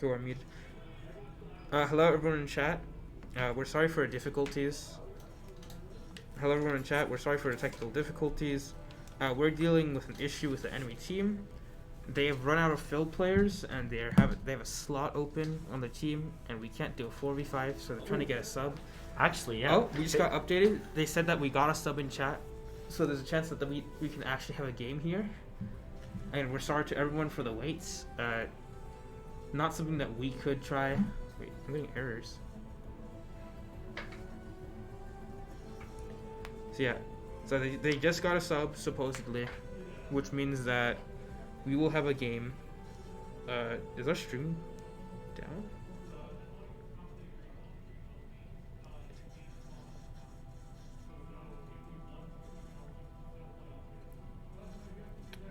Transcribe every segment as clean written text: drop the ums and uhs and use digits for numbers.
Okay, we're muted. Hello, everyone in chat. We're sorry for the difficulties. Hello, everyone in chat. We're sorry for the technical difficulties. We're dealing with an issue with the enemy team. They have run out of field players, and they have a slot open on the team, and we can't do a 4v5, so they're trying to get a sub. Actually, yeah. Oh, we just got updated. They said that we got a sub in chat, so there's a chance that we can actually have a game here. And we're sorry to everyone for the waits. Not something that we could try. Wait, I'm getting errors. So yeah, so they just got a sub supposedly, which means that we will have a game. Is our stream down?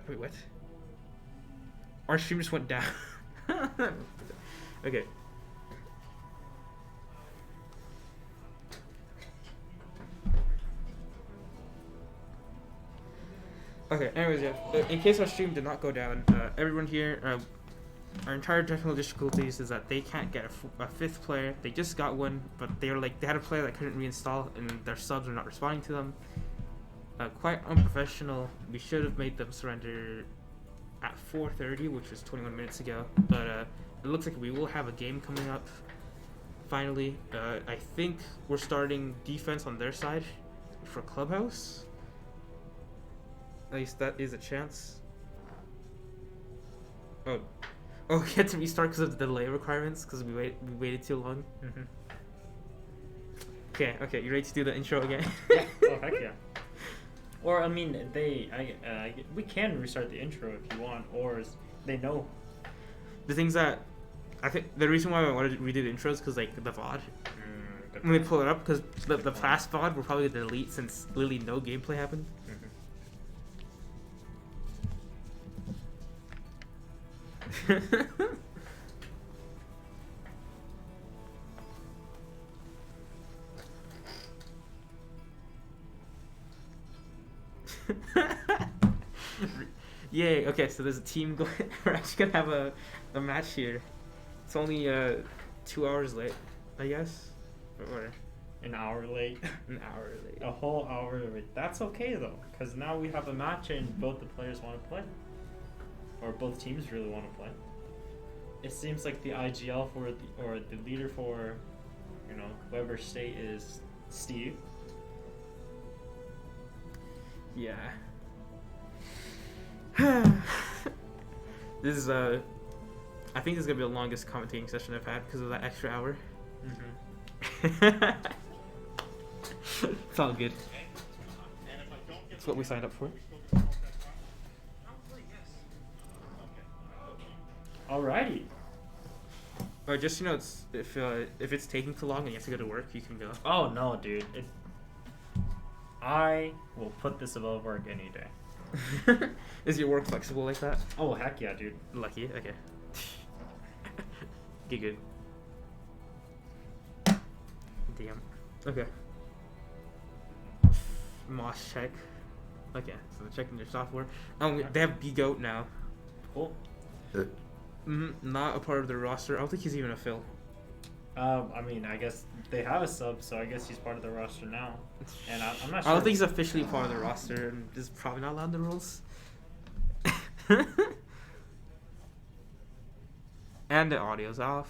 Wait, what? Our stream just went down. Okay. Okay, anyways, yeah. In case our stream did not go down, everyone here, our entire technical difficulties is that they can't get a fifth player. They just got one, but they had a player that couldn't reinstall, and their subs are not responding to them. Quite unprofessional. We should have made them surrender at 4:30, which was 21 minutes ago. But it looks like we will have a game coming up. Finally, I think we're starting defense on their side for Clubhouse. At least that is a chance. Oh, we had to restart because of the delay requirements because we waited too long. Mm-hmm. Okay, you ready to do the intro again? Yeah. Oh heck yeah. Or I mean, we can restart the intro if you want, or they know. The things that I think the reason why I wanted to redo the intro is because like the VOD. When we pull it up, because the past VOD we're probably gonna delete since literally no gameplay happened. Yay! Okay, so there's a team going. We're actually gonna have a match here. It's only 2 hours late, I guess. Or An hour late. An hour late. A whole hour late. That's okay though, because now we have a match and both the players want to play, or both teams really want to play. It seems like the IGL or the leader for, whoever state is Steve. Yeah. This is I think this is gonna be the longest commentating session I've had because of that extra hour. It's all good. It's what we signed up for. Alrighty. Or just it's if it's taking too long and you have to go to work, you can go. Oh no, dude. I will put this above work any day. Is your work flexible like that? Oh heck yeah, dude. Lucky. Okay. Get good. Damn. Okay. Moss check. Okay, so they're checking their software. They have B-Goat now. Cool. Not a part of their roster. I don't think he's even a fill. I mean, I guess they have a sub, so I guess he's part of the roster now. And I'm not sure. I don't think he's officially part of the roster, and this is probably not allowed in the rules. And the audio's off.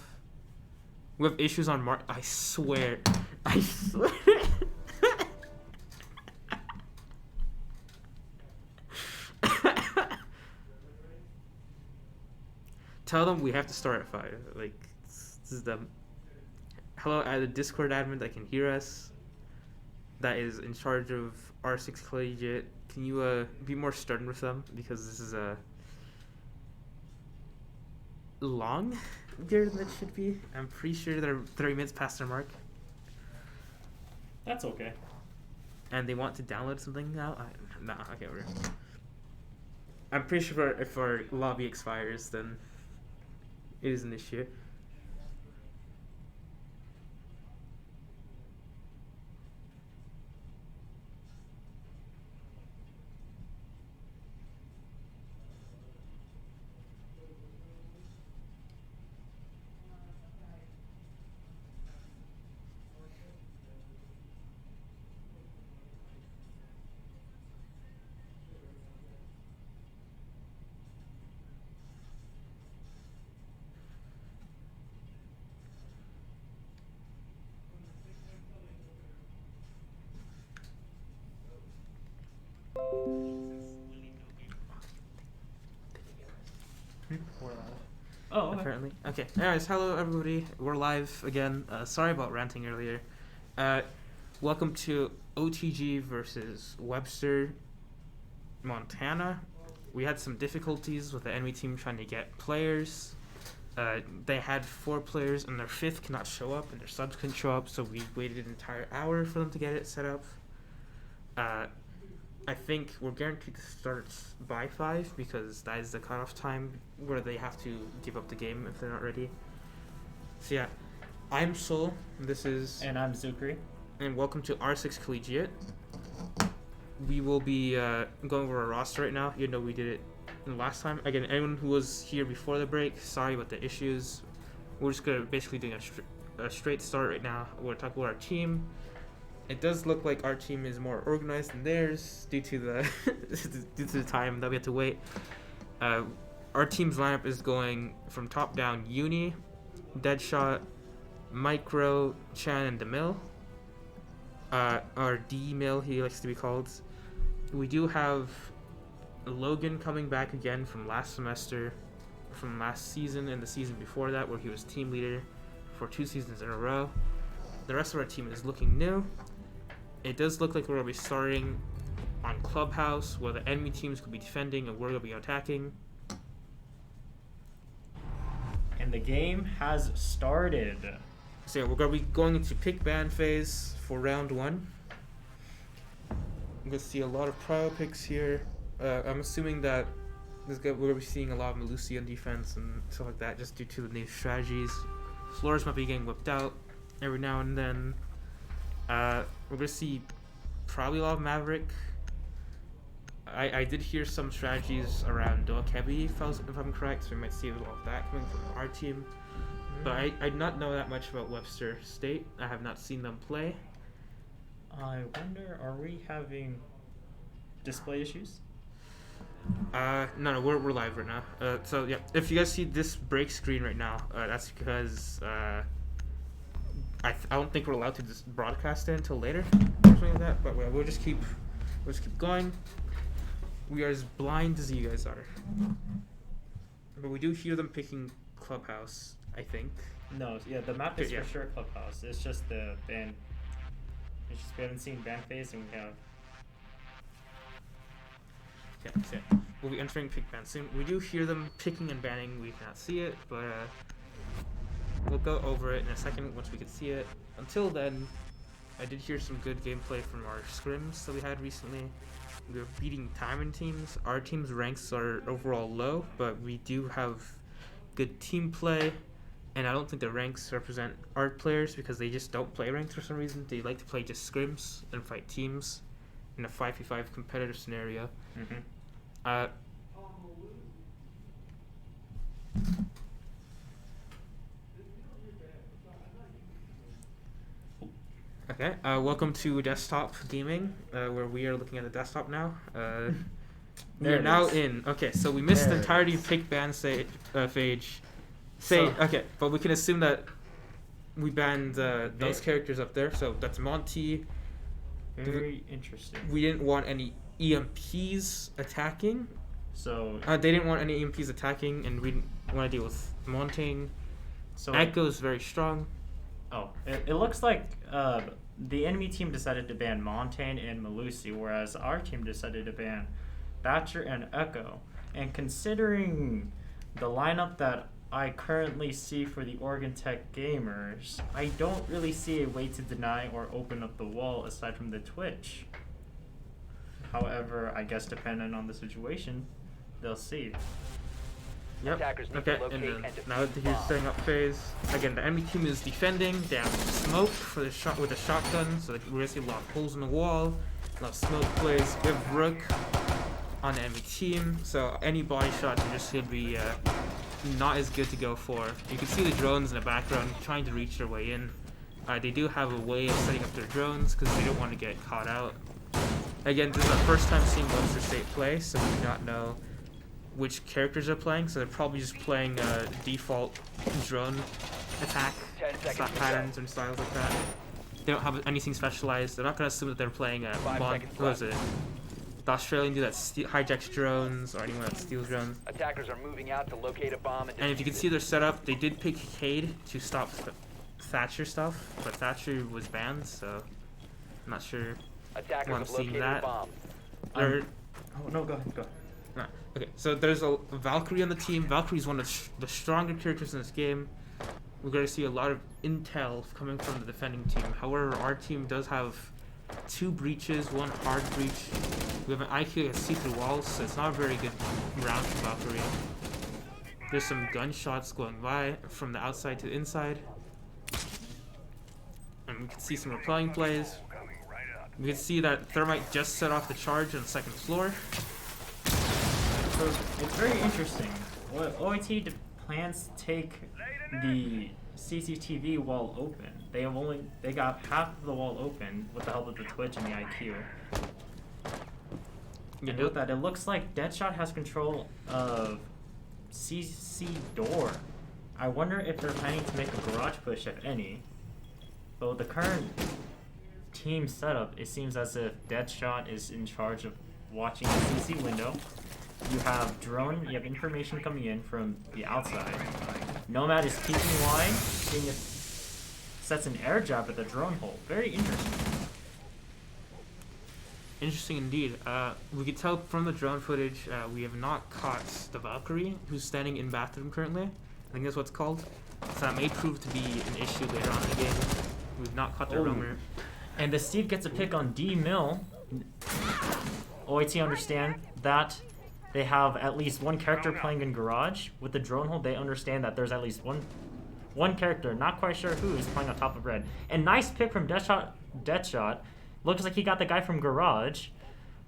We have issues on Mark. I swear. Tell them we have to start at 5. Like, this is them. Hello, the Discord admin that can hear us, that is in charge of R6 Collegiate. Can you be more stern with them, because this is longer than it should be. I'm pretty sure they're 30 minutes past their mark. That's okay. And they want to download something now? Nah, okay, whatever. I'm pretty sure if our lobby expires, then it is an issue. Okay. Anyways, hello everybody. We're live again. Sorry about ranting earlier. Welcome to OTG versus Webster, Montana. We had some difficulties with the enemy team trying to get players. They had 4 players and their 5th cannot show up and their subs couldn't show up, so we waited an entire hour for them to get it set up. I think we're guaranteed to start by 5 because that is the cutoff time where they have to give up the game if they're not ready. So yeah, I'm Sol, And I'm Zukri. And welcome to R6 Collegiate. We will be going over our roster right now, even though we did it last time. Again, anyone who was here before the break, sorry about the issues. We're just going to basically do a straight start right now. We're going to talk about our team. It does look like our team is more organized than theirs due to the due to the time that we have to wait. Our team's lineup is going from top down: Uni, Deadshot, Micro, Chan, and DeMille. Or D-Mill, he likes to be called. We do have Logan coming back again from last semester, from last season and the season before that, where he was team leader for 2 seasons in a row. The rest of our team is looking new. It does look like we're going to be starting on Clubhouse, where the enemy teams could be defending and we're going to be attacking. And the game has started. So yeah, we're going to be going into pick ban phase for round 1. I'm going to see a lot of prio picks here. I'm assuming that we're going to be seeing a lot of Melusi on defense and stuff like that, just due to the new strategies. Floors might be getting whipped out every now and then. We're going to see probably a lot of Maverick. I did hear some strategies around Dokebi, if I'm correct, so we might see a lot of that coming from our team. But I do not know that much about Webster State. I have not seen them play. I wonder, are we having display issues? No, we're live right now. So yeah, if you guys see this break screen right now, that's because I don't think we're allowed to just broadcast it until later, or something like that. But we'll just keep going. We are as blind as you guys are, but we do hear them picking Clubhouse, I think. No, yeah, the map is Yeah. for sure Clubhouse. It's just the ban. It's just we haven't seen ban phase, and we have. Yeah, that's it. We'll be entering pick ban soon. We do hear them picking and banning. We cannot see it, but we'll go over it in a second once we can see it. Until then, I did hear some good gameplay from our scrims that we had recently. We were beating Diamond teams. Our team's ranks are overall low, but we do have good team play. And I don't think the ranks represent our players because they just don't play ranked for some reason. They like to play just scrims and fight teams in a 5v5 competitive scenario. Okay, welcome to desktop gaming, where we are looking at the desktop now. We are now in. Okay, so we missed the entirety of pick ban phase. Okay, but we can assume that we banned those characters up there. So that's Monty. Very interesting. We didn't want any EMPs attacking. So they didn't want any EMPs attacking, and we didn't want to deal with Montaigne. So Echo is very strong. Oh, it looks like the enemy team decided to ban Montaigne and Melusi, whereas our team decided to ban Thatcher and Echo. And considering the lineup that I currently see for the Oregon Tech gamers, I don't really see a way to deny or open up the wall aside from the Twitch. However, I guess depending on the situation, they'll see. Yep. Okay, and then now that he's setting up phase, again, the enemy team is defending. They have smoke for the shot with a shotgun, so we're gonna see a lot of holes in the wall, a lot of smoke plays. We have Rook on the enemy team, so any body shots are just gonna be not as good to go for. You can see the drones in the background trying to reach their way in. They do have a way of setting up their drones because they don't want to get caught out. Again, this is our first time seeing Webster State play, so we do not know which characters are playing, so they're probably just playing default drone attack patterns and styles like that. They don't have anything specialized. They're not going to assume that they're playing the Australian dude that hijacks drones or anyone that steals drones. Attackers are moving out to locate a bomb and And if you can see their setup, they did pick Cade to stop Thatcher stuff, but Thatcher was banned, so I'm not sure. attackers I'm have seeing located that. a bomb. There, Oh no, go ahead. no, okay, so there's a Valkyrie on the team. Valkyrie's one of the stronger characters in this game. We're going to see a lot of intel coming from the defending team. However, our team does have 2 breaches, 1 hard breach. We have an IQ that see through walls, so it's not a very good round for Valkyrie. There's some gunshots going by from the outside to the inside. And we can see some repelling plays. We can see that Thermite just set off the charge on the 2nd floor. So it's very interesting. What OIT plans to take the CCTV wall open. They got half of the wall open with the help of the Twitch and the IQ. And with that, it looks like Deadshot has control of CC door. I wonder if they're planning to make a garage push, if any. But with the current team setup, it seems as if Deadshot is in charge of watching the CC window. You have drone, you have information coming in from the outside. Nomad is peeking wide, seeing if sets an air jab at the drone hole. Very interesting. Interesting indeed. We could tell from the drone footage, we have not caught the Valkyrie, who's standing in bathroom currently. I think that's what it's called. So that may prove to be an issue later on in the game. We've not caught the roamer. And the Steve gets a pick on D Mill. OIT understand that they have at least 1 character playing in garage. With the drone hole, they understand that there's at least one character, not quite sure who, is playing on top of red. And nice pick from Deadshot. Looks like he got the guy from garage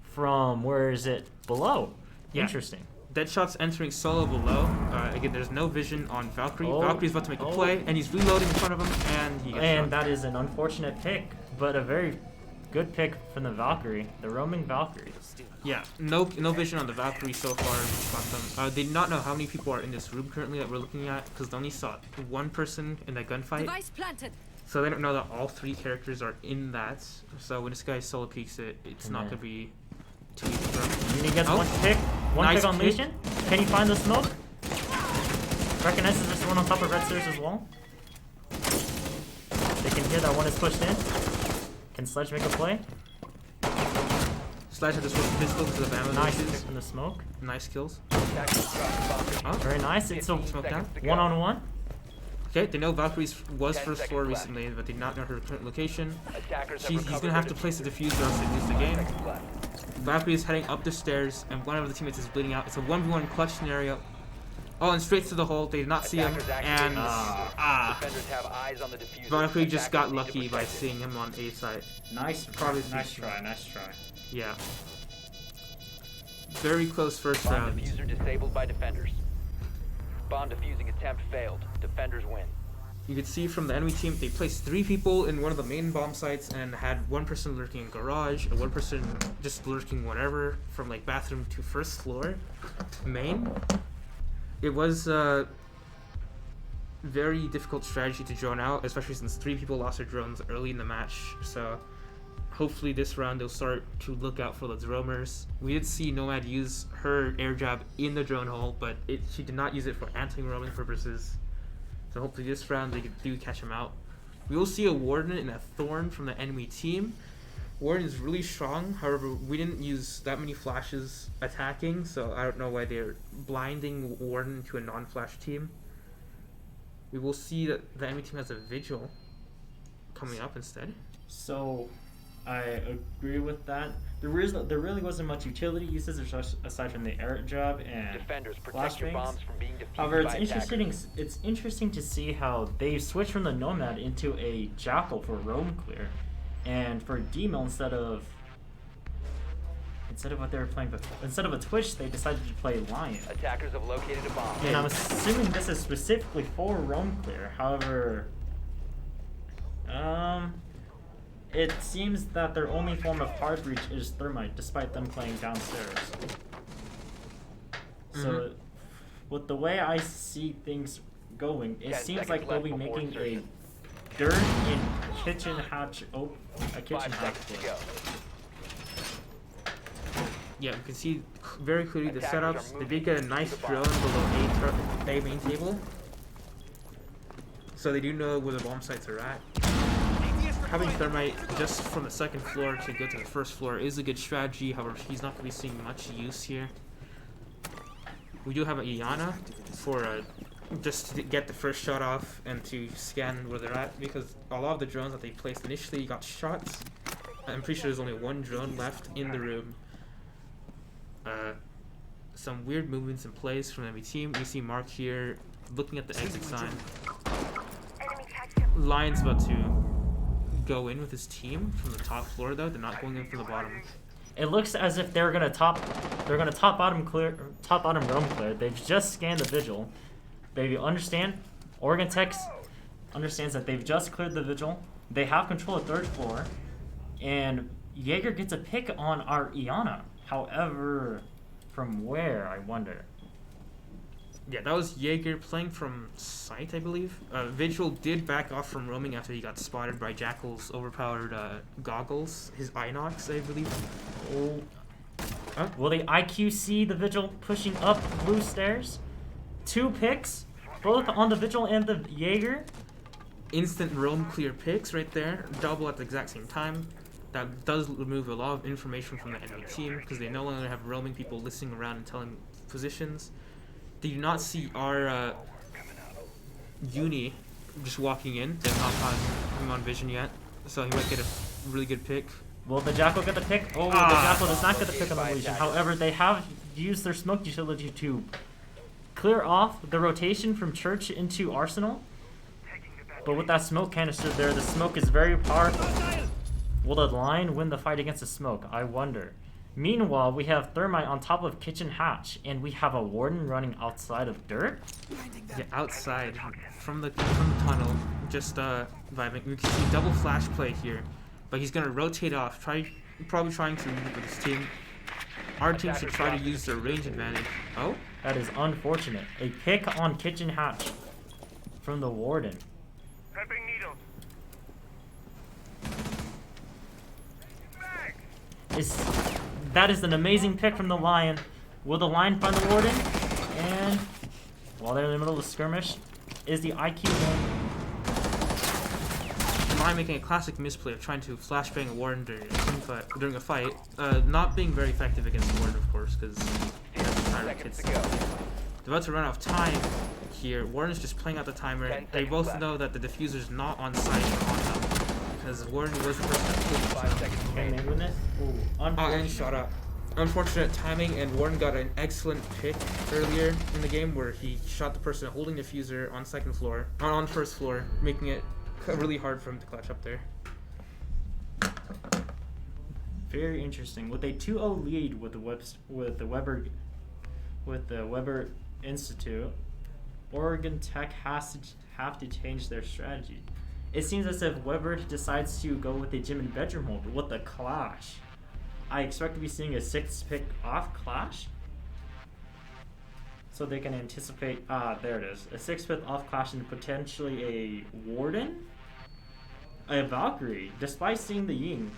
from, where is it, below. Yeah. Interesting. Deadshot's entering solo below. Again, there's no vision on Valkyrie. Valkyrie's about to make a play, and he's reloading in front of him, and he gets shot. That is an unfortunate pick, but a very good pick from the Valkyrie, the roaming Valkyrie. Yeah, no vision on the Valkyrie so far. They do not know how many people are in this room currently that we're looking at, because they only saw 1 person in that gunfight. Device planted. So they don't know that all 3 characters are in that. So when this guy solo peeks it, it's not going to be too easy for him. And he gets one pick Nice on pick. Legion. Can he find the smoke? Recognizes this one on top of red stairs as well. They can hear that one is pushed in. Can Sledge make a play? Sledge had this one pistol because of ammo. Nice issues. pick from the smoke. Nice kills. Oh, very nice. It's a Smoke down. 1-on-1. Okay, they know Valkyrie was first floor recently, but they do not know her current location. He's going to have to place a diffuser else they lose the game. Valkyrie is heading up the stairs, and one of the teammates is bleeding out. It's a 1v1 clutch scenario. Oh, and straight to the hole. They did not see him, and Valkyrie just got lucky by seeing him on A side. Nice try. Yeah. Very close first Bomb round. diffuser disabled by defenders. Bomb defusing attempt failed. Defenders win. You could see from the enemy team, they placed 3 people in one of the main bomb sites and had 1 person lurking in garage and 1 person just lurking whatever from like bathroom to first floor main. It was a very difficult strategy to drone out, especially since 3 people lost their drones early in the match. So hopefully this round they'll start to look out for the roamers. We did see Nomad use her air jab in the drone hole, but she did not use it for anti-roaming purposes. So hopefully this round they do catch him out. We will see a Warden and a Thorn from the enemy team. Warden is really strong, however we didn't use that many flashes attacking, so I don't know why they're blinding Warden to a non-flash team. We will see that the enemy team has a Vigil coming up instead. So, I agree with that. There really wasn't much utility uses aside from the air jab and Defenders, protect your flashbangs. bombs from being defused However, by attackers. it's interesting to see how they switched from the Nomad into a Jackal for roam clear, and for D-Mill instead of what they were playing before. Instead of a Twitch, they decided to play Lion. Attackers have located a bomb. And I'm assuming this is specifically for roam clear. However, it seems that their only form of hard breach is Thermite, despite them playing downstairs. So, with the way I see things going, it 10 seems seconds like they'll left be before making a insertion. dirt in kitchen hatch 5 hatch seconds to play. go. Yeah, you can see very clearly the Attackers setups. are They moving did get a to nice the bomb. drone below A main table, so they do know where the bomb sites are at. Having Thermite just from the second floor to go to the first floor is a good strategy. However, he's not going to be seeing much use here. We do have an Iana for just to get the first shot off and to scan where they're at, because a lot of the drones that they placed initially got shots. I'm pretty sure there's only one drone left in the room. Some weird movements in place from the enemy team. We see Mark here looking at the exit sign. Lion's about to go in with his team from the top floor though. They're not going in from the bottom. It looks as if they're gonna top bottom roam clear. They've just scanned the vigil. They understand. Oregon Tech understands that they've just cleared the vigil. They have control of third floor, and Jaeger gets a pick on our Iana. However, from where, I wonder. Yeah, that was Jaeger playing from sight, I believe. Vigil did back off from roaming after he got spotted by Jackal's overpowered goggles, his Inox, I believe. Oh. Huh? Will the IQ see the vigil pushing up blue stairs? 2 picks, both on the vigil and the Jaeger. Instant roam clear picks right there, double at the exact same time. That does remove a lot of information from the enemy team because they no longer have roaming people listening around and telling positions. They do not see our Uni just walking in. They're not got him on vision yet, so he might get a really good pick. Will the Jackal get the pick? Oh, the Jackal does not get the pick on the Legion. However, they have used their smoke utility to clear off the rotation from Church into Arsenal. But with that smoke canister there, the smoke is very powerful. Will the line win the fight against the smoke? I wonder. Meanwhile, we have Thermite on top of Kitchen Hatch, and we have a Warden running outside of dirt. Yeah, outside from the tunnel, just vibing. We can see double flash play here, but he's gonna rotate off, probably trying to move with his team. Our team should try to use their range advantage. Oh, That is unfortunate. A pick on Kitchen Hatch from the Warden. Prepping needles. That is an amazing pick from the Lion. Will the Lion find the Warden? And while they're in the middle of the skirmish, is the IQ one? Lion making a classic misplay of trying to flashbang a Warden during a fight, not being very effective against the Warden, of course, because he has the tyrant Seconds kids. to go. They're about to run out of time here. Warden's just playing out the timer. 10 They seconds both left. know that the diffuser's not on site on them, because Warden was the person that killed 5 him. seconds Can remaining. they win this? Ooh, And unfortunate. shot up. Unfortunate timing, and Warden got an excellent pick earlier in the game where he shot the person holding the diffuser on second floor, on first floor, making it really hard for him to clutch up there. Very interesting. With a 2-0 lead with the Weber Institute, Oregon Tech have to change their strategy. It seems as if Weber decides to go with a gym and bedroom hold with the clash. I expect to be seeing a 6 pick off clash. So they can anticipate there it is. A 6 pick off clash and potentially a Warden? A Valkyrie, despite seeing the Ying.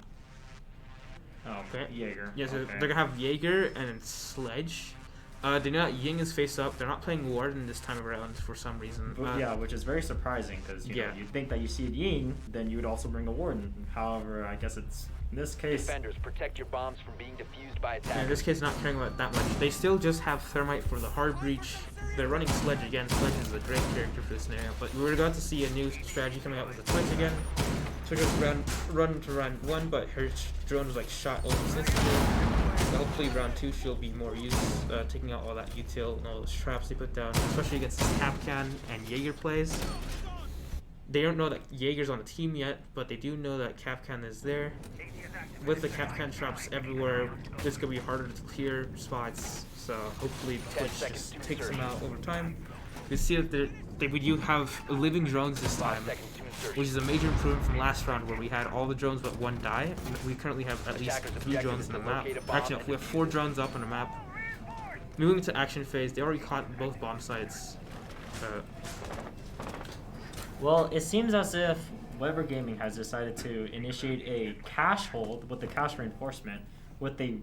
Oh, Okay. Jaeger. Yeah, so Okay. they're gonna have Jaeger and Sledge. They know that Ying is face up. They're not playing Warden this time around for some reason. Yeah, which is very surprising because you know, you'd think that you see a Ying, then you would also bring a Warden. However, I guess it's in this case. Defenders, protect your bombs from being defused by In attackers. this case, not caring about that much. They still just have Thermite for the hard breach. They're running Sledge again. Sledge is a great character for this scenario. But we're about to see a new strategy coming out with the Twitch again. So just run to round 1, but her drone was like shot almost instantly. So hopefully round 2 she'll be more used, taking out all that util and all those traps they put down, especially against Kapkan and Jaeger plays. They don't know that Jaeger's on the team yet, but they do know that Kapkan is there. With the Kapkan traps everywhere, it's going to be harder to clear spots, so hopefully Twitch seconds just to takes them insertion. out over time. You see that they would have living drones this 5 time, seconds to insertion. which is a major improvement from last round where we had all the drones but 1 die. We currently have at least Attackers' 3 objective drones is in the to map. locate a bomb Actually, no, and we have defuse 4 it. drones up on the map. Moving to action phase, they already caught both bomb sites. Well, it seems as if Weber Gaming has decided to initiate a cache hold with the cache reinforcement with a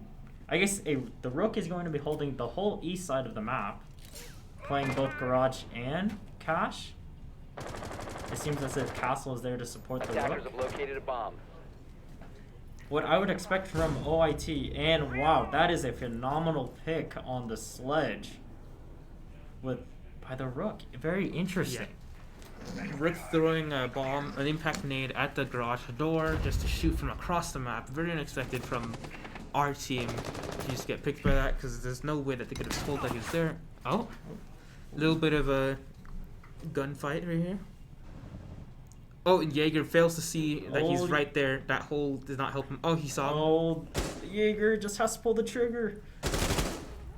I guess the Rook is going to be holding the whole east side of the map, playing both Garage and Cash. It seems as if Castle is there to support the Attackers Rook. have located a bomb. What I would expect from OIT, and wow, that is a phenomenal pick on the sledge by the Rook. Very interesting. Rick throwing a bomb, an impact grenade at the garage door just to shoot from across the map. Very unexpected from our team to just get picked by that, because there's no way that they could have told that he was there. Oh, a little bit of a gunfight right here. Oh, and Jaeger fails to see that he's right there. That hole does not help him. Oh, he saw him. Oh, Jaeger just has to pull the trigger.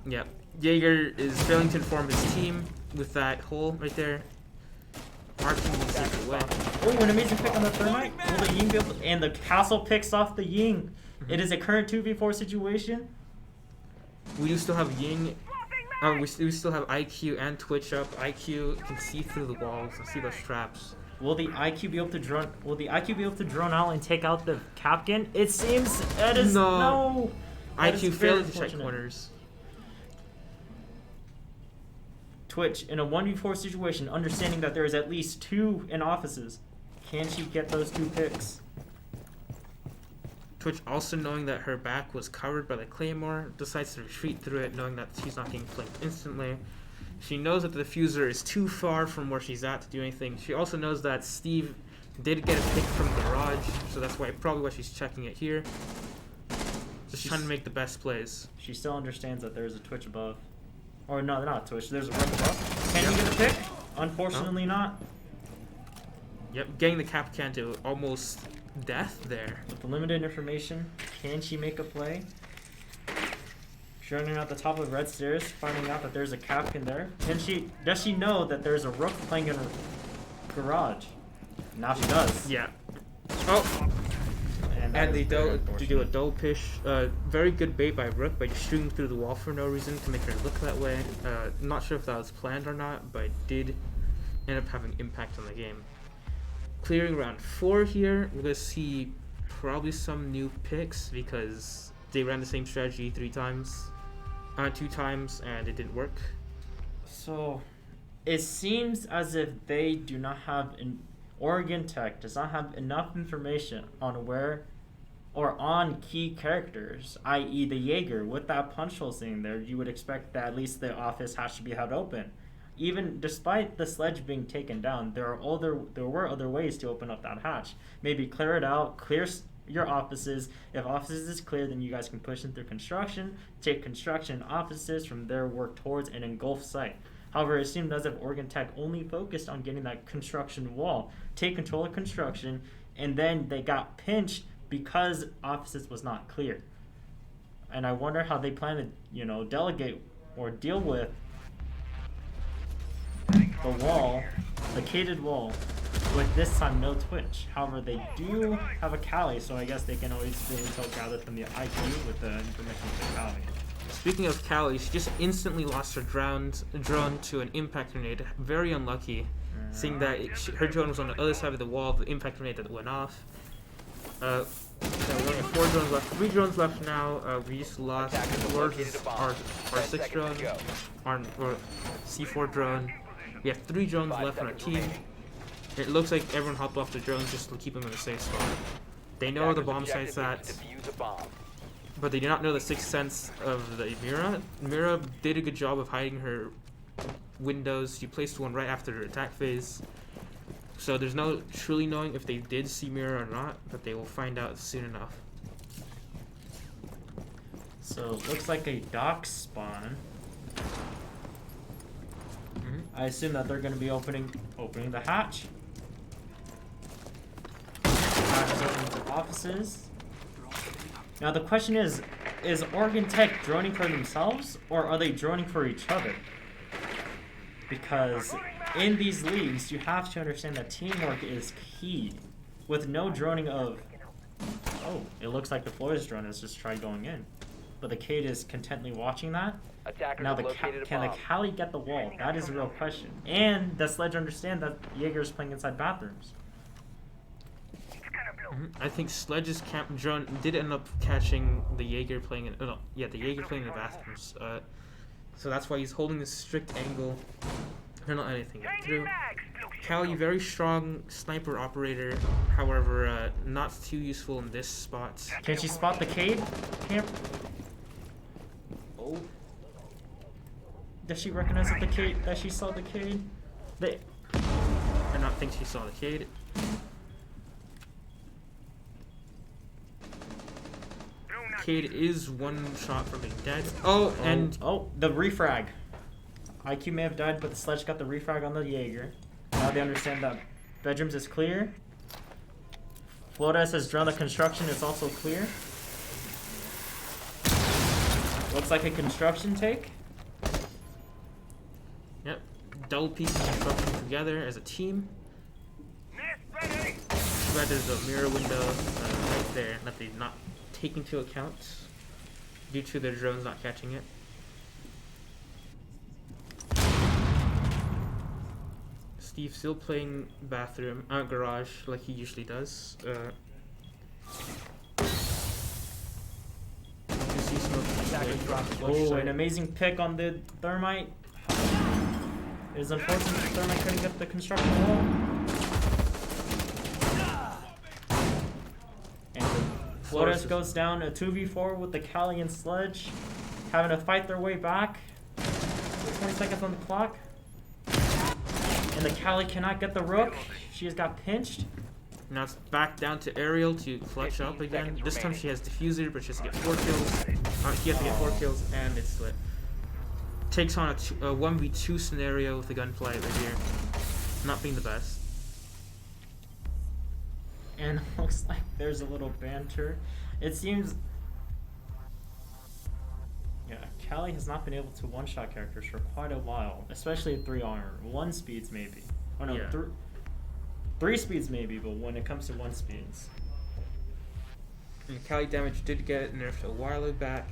Yeah, Jaeger is failing to inform his team with that hole right there. Our team will take it away. Oh, an amazing pick on the thermite. Will the Ying be able to, and the Castle picks off the Ying. It is a current 2v4 situation. We do still have Ying. We still have IQ and Twitch up. IQ can see through the walls and see those traps. Will the IQ be able to drone? Will the IQ be able to drone out and take out the Captain? It seems that is no. IQ failed to check corners. Twitch in a 1v4 situation, understanding that there is at least 2 in offices, can she get those 2 picks? Twitch, also knowing that her back was covered by the Claymore, decides to retreat through it, knowing that she's not getting flanked instantly. She knows that the diffuser is too far from where she's at to do anything. She also knows that Steve did get a pick from Garage, so that's probably why she's checking it here. Just trying to make the best plays. She still understands that there's a Twitch above. Or no, not Twitch, there's a Rook above. Can you get a pick? Unfortunately not. Yep, getting the cap can to almost death there. With the limited information, can she make a play? Running out the top of red stairs, finding out that there's a Capcan there. Does she know that there's a Rook playing in her garage? Now she does. Yeah. Oh. And they do a double pish. Very good bait by Rook by just shooting through the wall for no reason to make her look that way. Not sure if that was planned or not, but it did end up having impact on the game. Clearing round 4 here, we're gonna see probably some new picks because they ran the same strategy 2 times, and it didn't work. So, it seems as if they do not have Oregon Tech does not have enough information on where or on key characters, i.e. the Jaeger. With that punch hole sitting there, you would expect that at least the office has to be held open. Even despite the sledge being taken down, there were other ways to open up that hatch. Maybe clear it out, clear your offices. If offices is clear, then you guys can push in through construction, take construction offices, from there work towards an engulf site. However, it seemed as if Oregon Tech only focused on getting that construction wall, take control of construction, and then they got pinched because offices was not clear. And I wonder how they plan to, delegate or deal with the wall, the gated wall, with this time no Twitch. However, they do have a Cali, so I guess they can always do intel gathered from the IQ with the information of the Cali. Speaking of Cali, she just instantly lost her drone to an impact grenade. Very unlucky, seeing that her drone was on the other side of the wall of the impact grenade that went off. We only have 4 drones left. 3 drones left now. We just lost our 6th drone, our C4 drone. We have 3 drones left on our team. It looks like everyone hopped off the drones just to keep them in a safe spot. They know where the bomb site's at, but they do not know the 6th sense of the Mira. Mira did a good job of hiding her windows. She placed one right after her attack phase. So there's no truly knowing if they did see Mira or not, but they will find out soon enough. So it looks like a dock spawn. I assume that they're going to be opening the hatch. Hatch is opening to offices. Now the question is Oregon Tech droning for themselves, or are they droning for each other? Because in these leagues, you have to understand that teamwork is key. With no droning of... Oh, it looks like the Flores drone has just tried going in. But the Cade is contently watching that. Now, can the Cali get the wall? That is a real question. And does Sledge understand that Jaeger is playing inside bathrooms? I think Sledge's camp drone did end up catching the Jaeger playing in. Oh, no, yeah, the Jaeger playing in the bathrooms. So that's why he's holding this strict angle. They're not anything get through. Cali, very strong sniper operator. However, not too useful in this spot. Can she spot the Cade? Camp? Oh. Does she recognize that the Cade? That she saw the Cade? They. I not think she saw the Cade. Cade is one shot from being dead. Oh, and oh, the refrag. IQ may have died, but the Sledge got the refrag on the Jaeger. Now they understand that bedrooms is clear. Flores has drawn the construction. It's also clear. Looks like a construction take. Yep, double piecing construction together as a team. Red is a mirror window right there that they not take into account due to their drones not catching it. Steve still playing bathroom, garage like he usually does. You can see smoke. Oh, an amazing pick on the thermite. It is unfortunate the thermite couldn't get the construction wall. And Flores goes down a 2v4 with the Cali and Sledge, having to fight their way back. 20 seconds on the clock. And the Cali cannot get the rook. She has got pinched. Now it's back down to Ariel to clutch up again. This time she has Diffuser, but she has to get 4 kills. He has to get 4 kills, and it's split. Takes on a 1v2 scenario with the gunplay right here. Not being the best. And it looks like there's a little banter. It seems... Yeah, Cali has not been able to one-shot characters for quite a while, especially at 3 armor. 1 speeds maybe. Oh no, yeah. 3 speeds maybe, but when it comes to 1 speeds. And Cali damage did get nerfed a while back,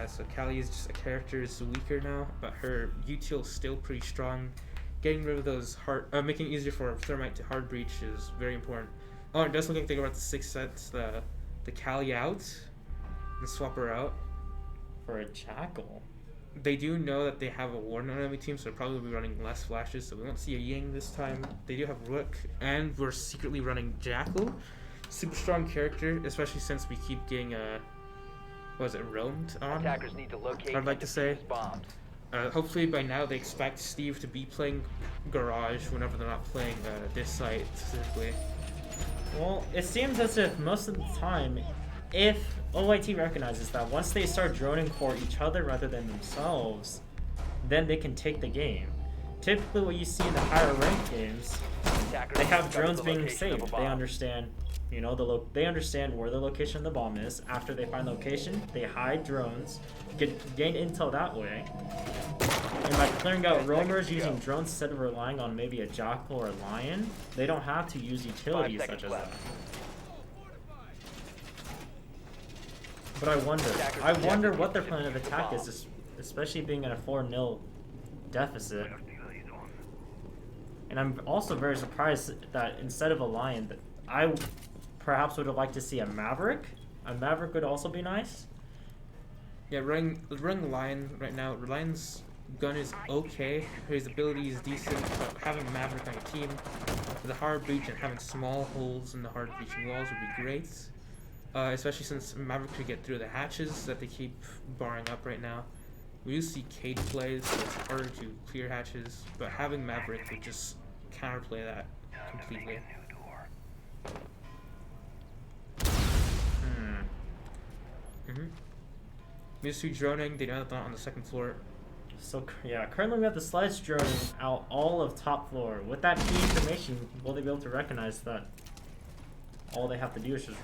so Cali is just a character is weaker now, but her util is still pretty strong. Getting rid of those hard, making it easier for Thermite to hard breach is very important. Oh, it does look like they go about the 6 sets the Cali out and swap her out. For a Jackal? They do know that they have a Warden on enemy team, so they'll probably be running less flashes, so we won't see a Ying this time. They do have Rook, and we're secretly running Jackal. Super strong character, especially since we keep getting roamed on. Attackers need to locate I'd like to say. bombs. Hopefully by now they expect Steve to be playing Garage whenever they're not playing this site specifically. Well, it seems as if most of the time, if OYT recognizes that once they start droning for each other rather than themselves, then they can take the game. Typically what you see in the higher ranked games, they have drones being saved. They understand, you know, they understand where the location of the bomb is. After they find the location, they hide drones, gain intel that way. And by clearing out roamers using drones instead of relying on maybe a Jackal or a Lion, they don't have to use utilities such as that. But I wonder what their plan of attack is, especially being in a 4-0 deficit. And I'm also very surprised that instead of a Lion, that I perhaps would have liked to see a Maverick. A Maverick would also be nice. Yeah, running Lion right now. Lion's gun is okay. His ability is decent, but having Maverick on your team with a hard breach and having small holes in the hard breaching walls would be great. Especially since Maverick could get through the hatches that they keep barring up right now. We do see Cade plays, so it's harder to clear hatches, but having Maverick would just counterplay that completely. These two droning, they know that they're not on the 2nd floor. So yeah, currently we have the Sledge droning out all of top floor. With that key information, will they be able to recognize that all they have to do is just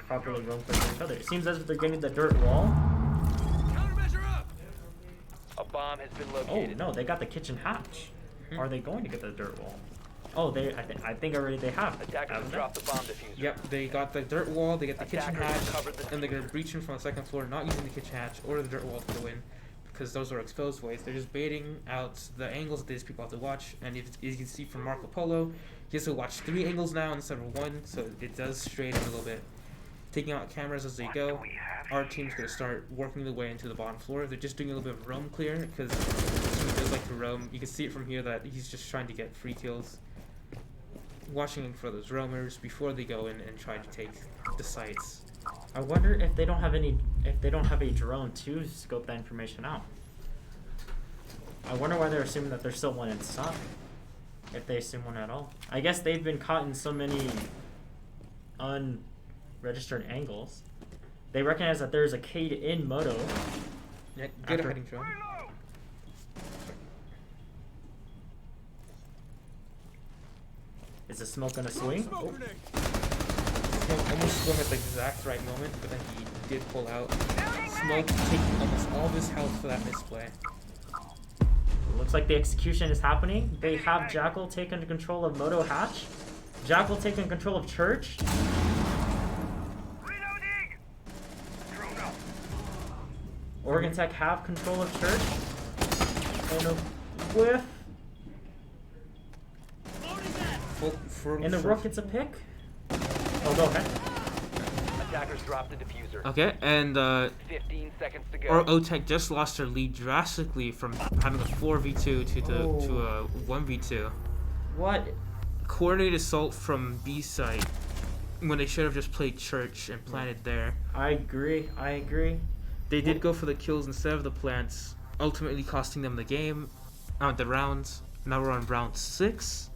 properly roam for each other? It seems as if they're getting the dirt wall. A bomb has been Oh located. no, they got the kitchen hatch. Are they going to get the dirt wall? Oh, I think already they have. Attackers have dropped the bomb diffuser. Yep, they got the dirt wall, they get the kitchen Attackers hatch, covered the and they're going to breach in from the 2nd floor, not using the kitchen hatch or the dirt wall to go in. because those are exposed ways. They're just baiting out the angles that these people have to watch. And if you can see from Marco Polo, he has to watch 3 angles now instead of 1, so it does straight in a little bit. Taking out cameras as they go. Our team's going to start working their way into the bottom floor. They're just doing a little bit of roam clear, because he does like to roam. You can see it from here that he's just trying to get free kills. Watching for those roamers before they go in and try to take the sites. I wonder if they don't have a drone to scope that information out. I wonder why they're assuming that there's still one inside. If they assume one at all. I guess they've been caught in so many unregistered angles. They recognize that there's a Cade in Moto. Yeah, good hiding drone. Is the smoke gonna swing? Oh. Smoke almost swung at the exact right moment, but then he did pull out. Smoke taking almost all of his health for that misplay. Looks like the execution is happening. They have Jackal taking control of Moto Hatch. Jackal taking control of Church. Oregon Tech have control of Church. And a whiff. And the Rook gets a pick. Oh, go ahead. Attackers dropped the diffuser. Okay, and 15 seconds to go. or OTech just lost their lead drastically from having a 4v2 to a 1v2. What? Coordinated assault from B site when they should have just played Church and planted there. I agree. They did go for the kills instead of the plants, ultimately costing them the game, the rounds. Now we're on round 6.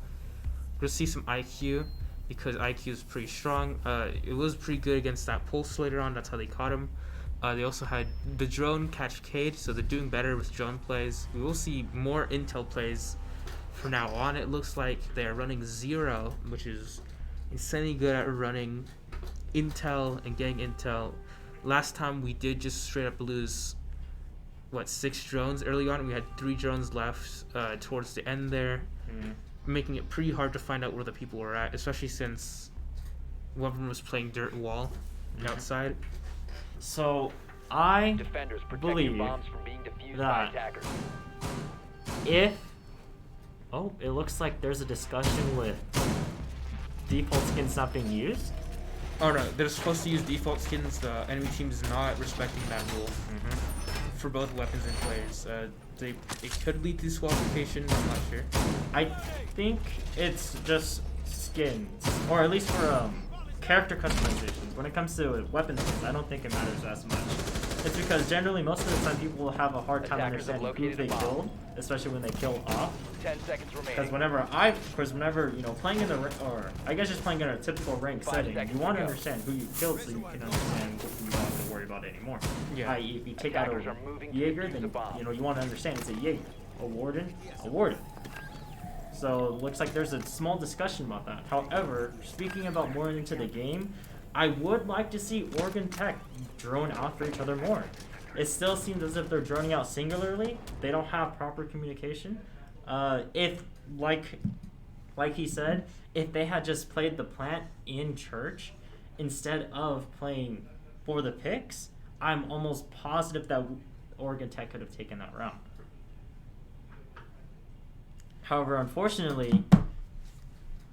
We'll see some IQ, because IQ is pretty strong. It was pretty good against that Pulse later on, that's how they caught him. They also had the drone catch Cade, so they're doing better with drone plays. We will see more intel plays from now on. It looks like they are running 0, which is insanely good at running intel and getting intel. Last time we did just straight up lose, 6 drones early on. We had 3 drones left towards the end there, making it pretty hard to find out where the people were at, especially since one of them was playing dirt wall outside. So I Defenders protect believe your bombs from being defused by that attackers. if it looks like there's a discussion with default skins not being used. Oh no, they're supposed to use default skins. The enemy team is not respecting that rule for both weapons and players. It could lead to disqualification. I'm not sure. I think it's just skins, or at least for character customizations. When it comes to weapon skins, I don't think it matters as much. It's because generally most of the time people will have a hard time Attackers have understanding who located they a bomb. killed, especially when they kill off. 10 seconds remaining. Because whenever playing in the or I guess just playing in a typical ranked 5 setting, seconds you want to to go. understand who you killed so you can understand what you don't have to worry about anymore. Yeah. I.e., if you take out Attackers a are moving to Jaeger, defuse then the bomb. you want to understand it's a Jaeger. A Warden, a Warden. So it looks like there's a small discussion about that. However, speaking about more into the game, I would like to see Oregon Tech drone out for each other more. It still seems as if they're droning out singularly. They don't have proper communication. If like he said, if they had just played the plant in Church instead of playing for the picks, I'm almost positive that Oregon Tech could have taken that round. However, unfortunately,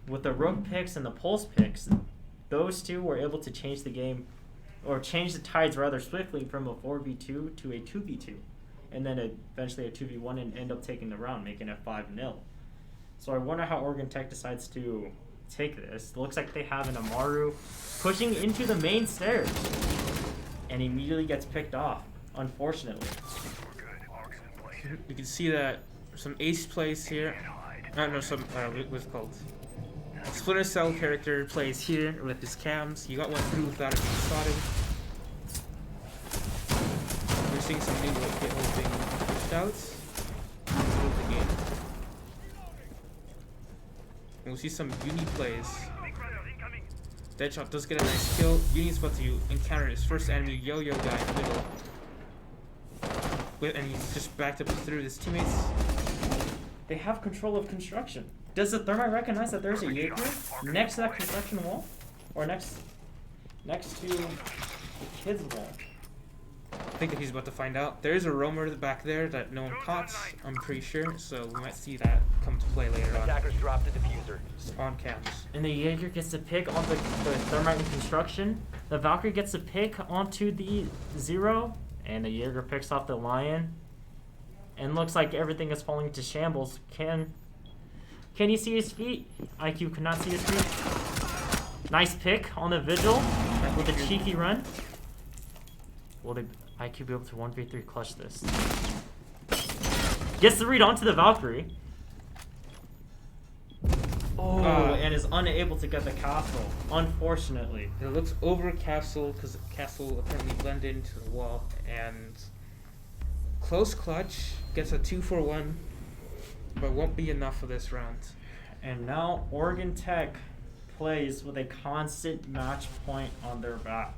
with the Rook picks and the Pulse picks, those two were able to change the game, or change the tides rather swiftly from a 4v2 to a 2v2, and then eventually a 2v1 and end up taking the round, making it 5-0. So I wonder how Oregon Tech decides to take this. It looks like they have an Amaru pushing into the main stairs, and immediately gets picked off, unfortunately. You can see that some ace plays here. What's it called? Splinter Cell character plays here with his cams. You got one through without it being spotted. We're seeing some new hit being pushed out. Improve the game. And we'll see some Uni plays. Deadshot does get a nice kill. Uni's about to encounter his first enemy, Yo-Yo guy in the middle. And he's just backed up through his teammates. They have control of construction. Does the Thermite recognize that there's a Jaeger next to that construction wall? Or next to the kids' wall? think that he's about to find out. There is a roamer back there that no one caught, I'm pretty sure, so we might see that come to play later on. Attackers dropped the diffuser. On cams. And the Jaeger gets to pick on the thermite and construction. The Valkyrie gets to pick onto the Zero, and the Jaeger picks off the Lion. And looks like everything is falling to shambles. Can he see his feet? IQ cannot see his feet. Nice pick on the Vigil with a cheeky run. Will the IQ be able to 1v3 clutch this? Gets the read onto the Valkyrie. Oh, and is unable to get the castle, unfortunately. It looks over castle because castle apparently blended into the wall, and close clutch gets a 2-for-1, but won't be enough for this round. And now Oregon Tech plays with a constant match point on their back,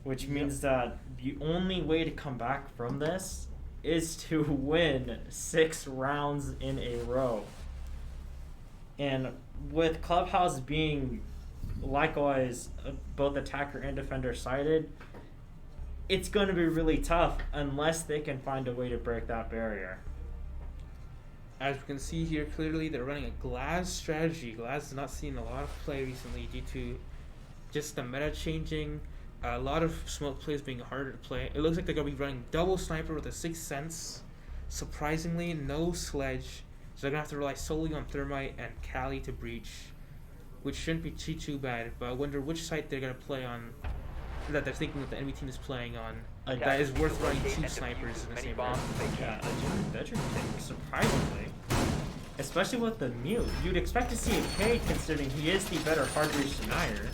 which means that the only way to come back from this is to win 6 rounds in a row. And with Clubhouse being likewise both attacker and defender sided, it's going to be really tough unless they can find a way to break that barrier. As we can see here clearly, they're running a Glass strategy. Glass has not seen a lot of play recently due to just the meta changing, a lot of smoke plays being harder to play. It looks like they're going to be running double sniper with a 6th sense. Surprisingly, no sledge. So they're going to have to rely solely on thermite and Cali to breach, which shouldn't be too bad. But I wonder which site they're going to play on, that they're thinking that the enemy team is playing on. That is worth running 2 snipers in the same round. Yeah, a veteran pick, surprisingly. Especially with the mute. You'd expect to see a K considering he is the better hard-reach denier.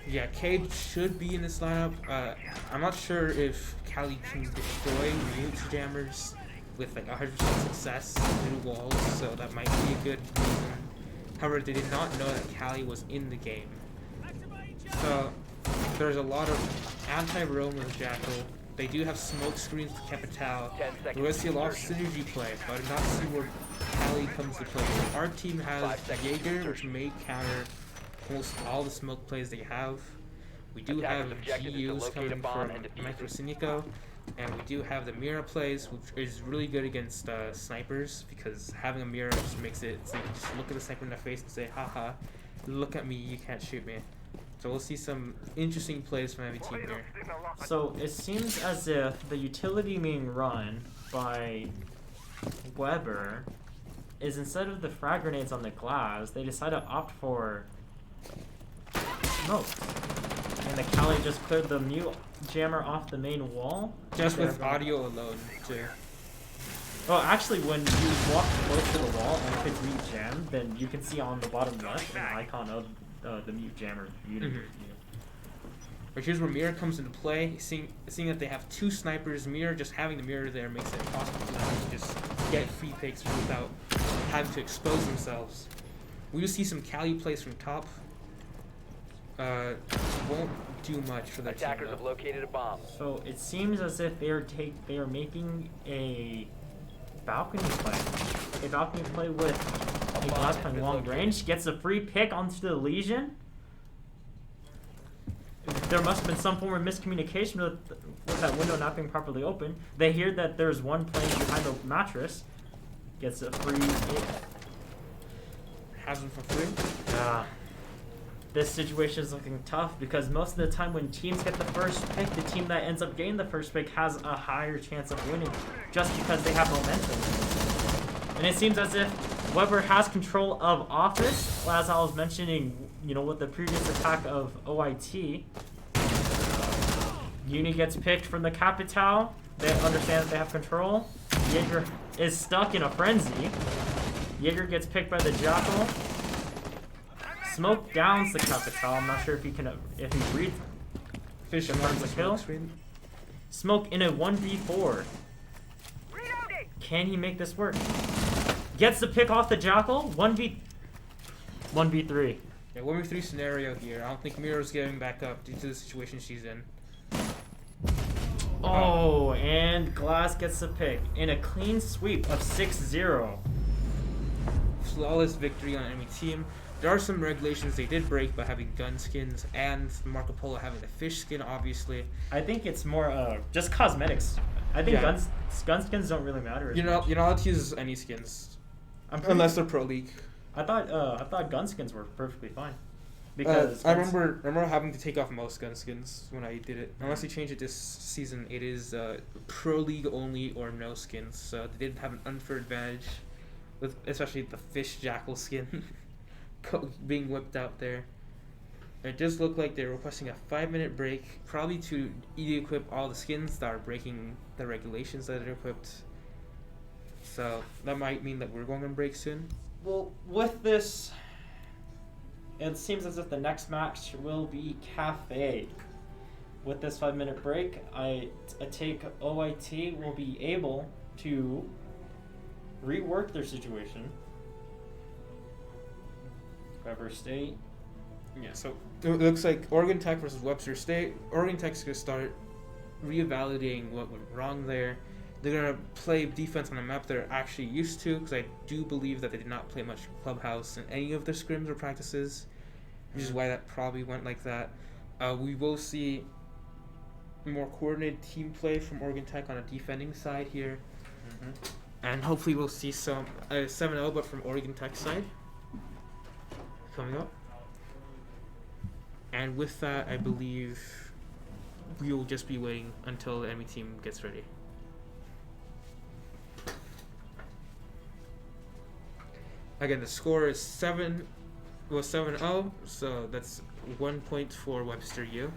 Yeah, Cade should be in this lineup. I'm not sure if Cali can destroy mute jammers with like 100% success through walls, so that might be a good reason. However, they did not know that Cali was in the game. So there's a lot of anti-roam with Jackal. They do have smoke screens with Capital. We're going to see a lot of synergy play, but I do not see where Cali comes to play. Our team has Jaeger, which may counter almost all the smoke plays they have. We do have GUs coming from Microcinico, and we do have the Mira plays, which is really good against snipers, because having a Mira just makes it so you can just look at the sniper in the face and say, haha, look at me, you can't shoot me. So we'll see some interesting plays from every team here. So it seems as if the utility being run by Weber is, instead of the frag grenades on the glass, they decide to opt for smoke. And the Cali just cleared the mute jammer off the main wall. Just with audio alone, too. Well, actually, when you walk close to the wall and if it's mute jammed, then you can see on the bottom left an icon of the mute jammer unit. But here's where Mirror comes into play. Seeing that they have 2 snipers, Mirror just having the Mirror there makes it impossible for them to just get free picks without having to expose themselves. We will see some Cali plays from top. Won't do much for their Attackers team, have located a bomb. So it seems as if they are making a balcony play. A balcony play with a glass playing long range. Gets a free pick onto the Legion. There must have been some form of miscommunication with that window not being properly open. They hear that there's one playing behind the mattress. Gets a free pick. Has them for free. Yeah. This situation is looking tough because most of the time when teams get the first pick, the team that ends up getting the first pick has a higher chance of winning just because they have momentum. And it seems as if Weber has control of Office, as I was mentioning, you know, with the previous attack of OIT. Uni gets picked from the Capital. They understand that they have control. Jaeger is stuck in a frenzy. Jaeger gets picked by the Jackal. Smoke downs the Capital. I'm not sure if he reads Fish confirms the kill. Smoke in a 1v4. Can he make this work? Gets the pick off the Jackal. 1v3. Yeah, 1v3 scenario here. I don't think Mira's getting back up due to the situation she's in. Oh, and Glass gets the pick in a clean sweep of 6-0. Flawless victory on enemy team. there are some regulations they did break by having gun skins and Marco Polo having the fish skin, obviously. I think it's more just cosmetics. I think Yeah. gun skins don't really matter. As You're much. not allowed to use any skins Unless they're Pro League. I thought gun skins were perfectly fine. Because I remember having to take off most gun skins when I did it. Unless they change it this season, it is Pro League only or no skins. So they did have an unfair advantage, with especially the fish jackal skin being whipped out there. It does look like they're requesting a 5-minute break, probably to equip all the skins that are breaking the regulations that are equipped. So that might mean that we're going on break soon. Well, with this, it seems as if the next match will be Cafe. With this 5-minute break, I take OIT will be able to rework their situation. Whoever State. Yeah, so it looks like Oregon Tech versus Webster State. Oregon Tech's going to start reevaluating what went wrong there. They're going to play defense on a map they're actually used to, because I do believe that they did not play much Clubhouse in any of their scrims or practices, which is why that probably went like that. We will see more coordinated team play from Oregon Tech on a defending side here. And hopefully we'll see some 7-0, but from Oregon Tech side coming up. And with that, I believe we will just be waiting until the enemy team gets ready. Again, the score is 7-0, so that's 1 point for Webster U.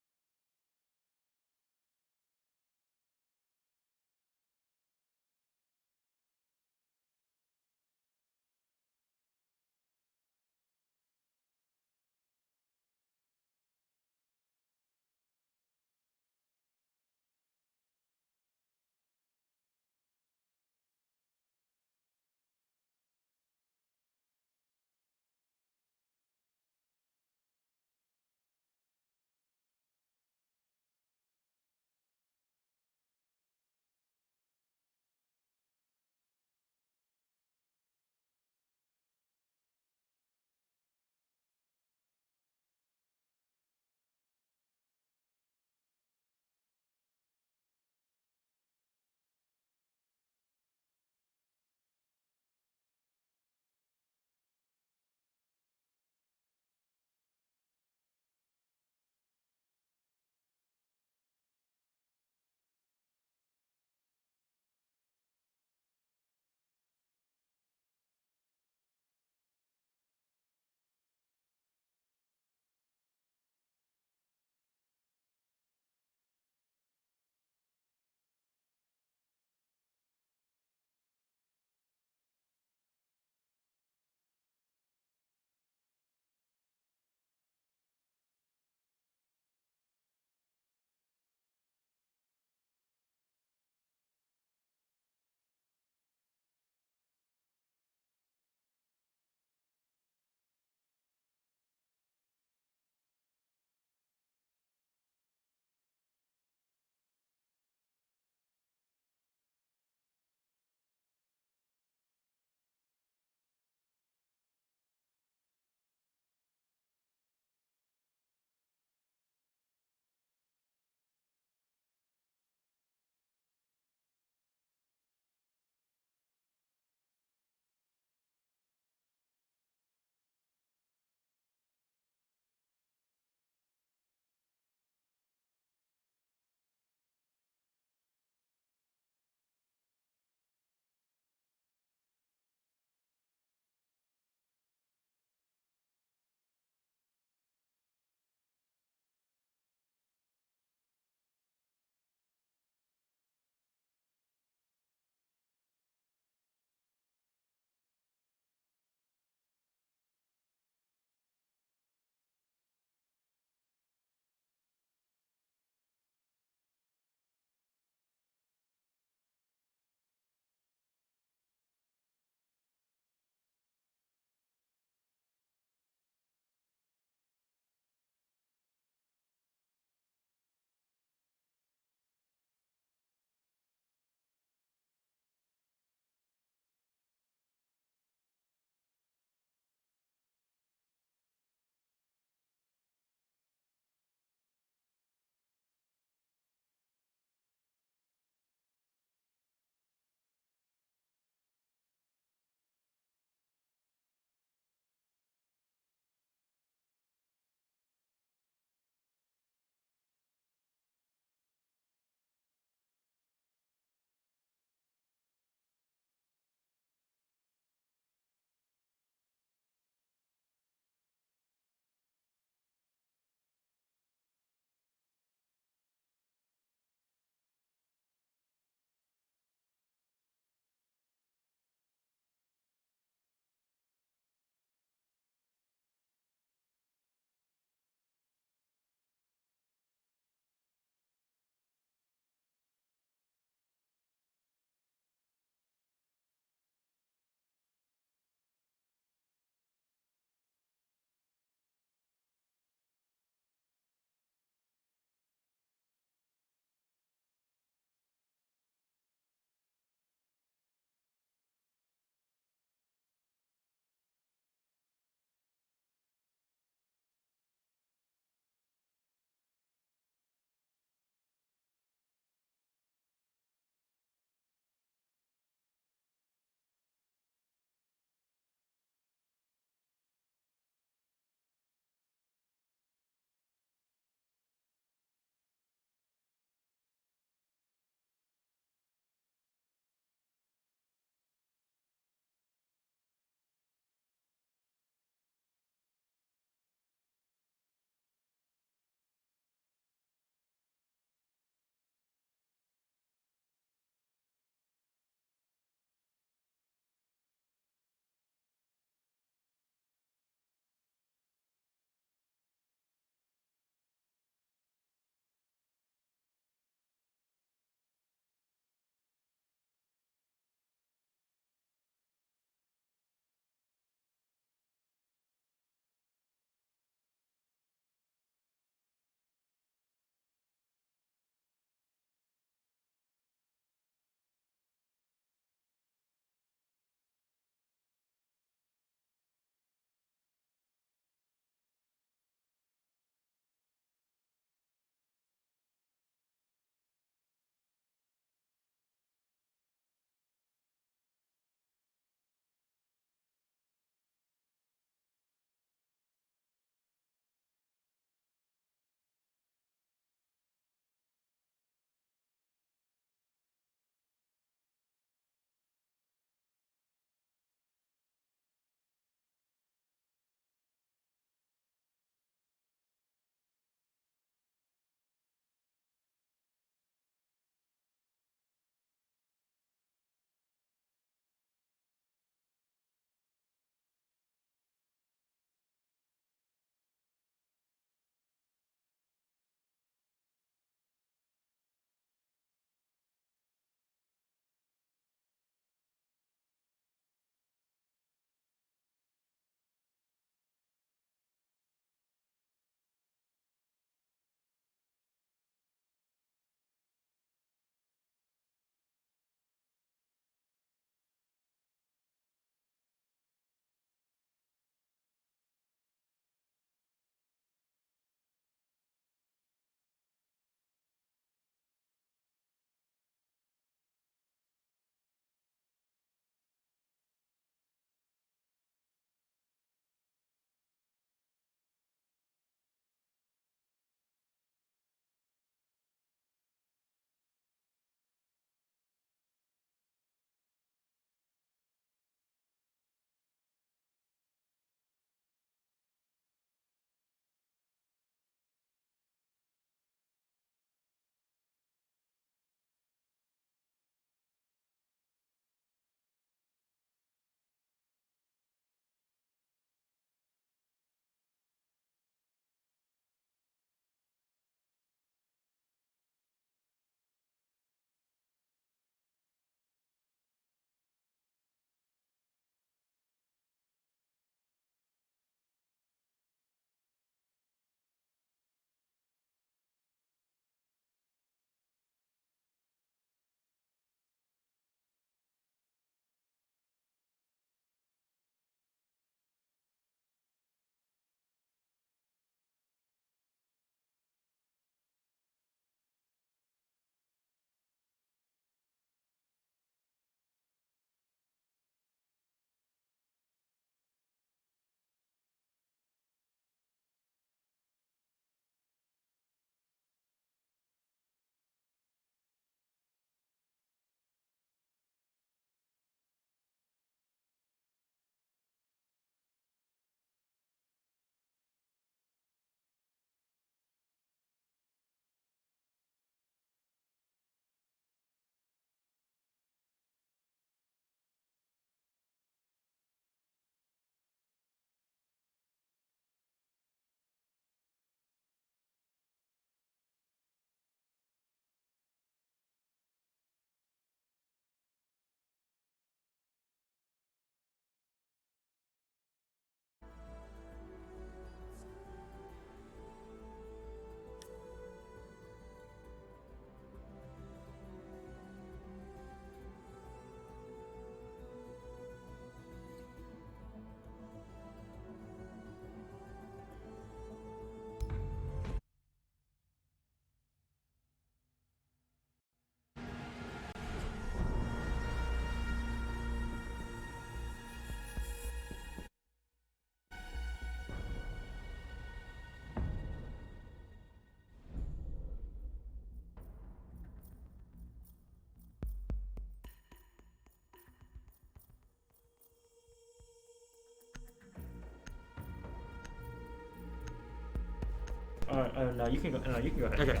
No, you can go. No, you can go ahead. Okay.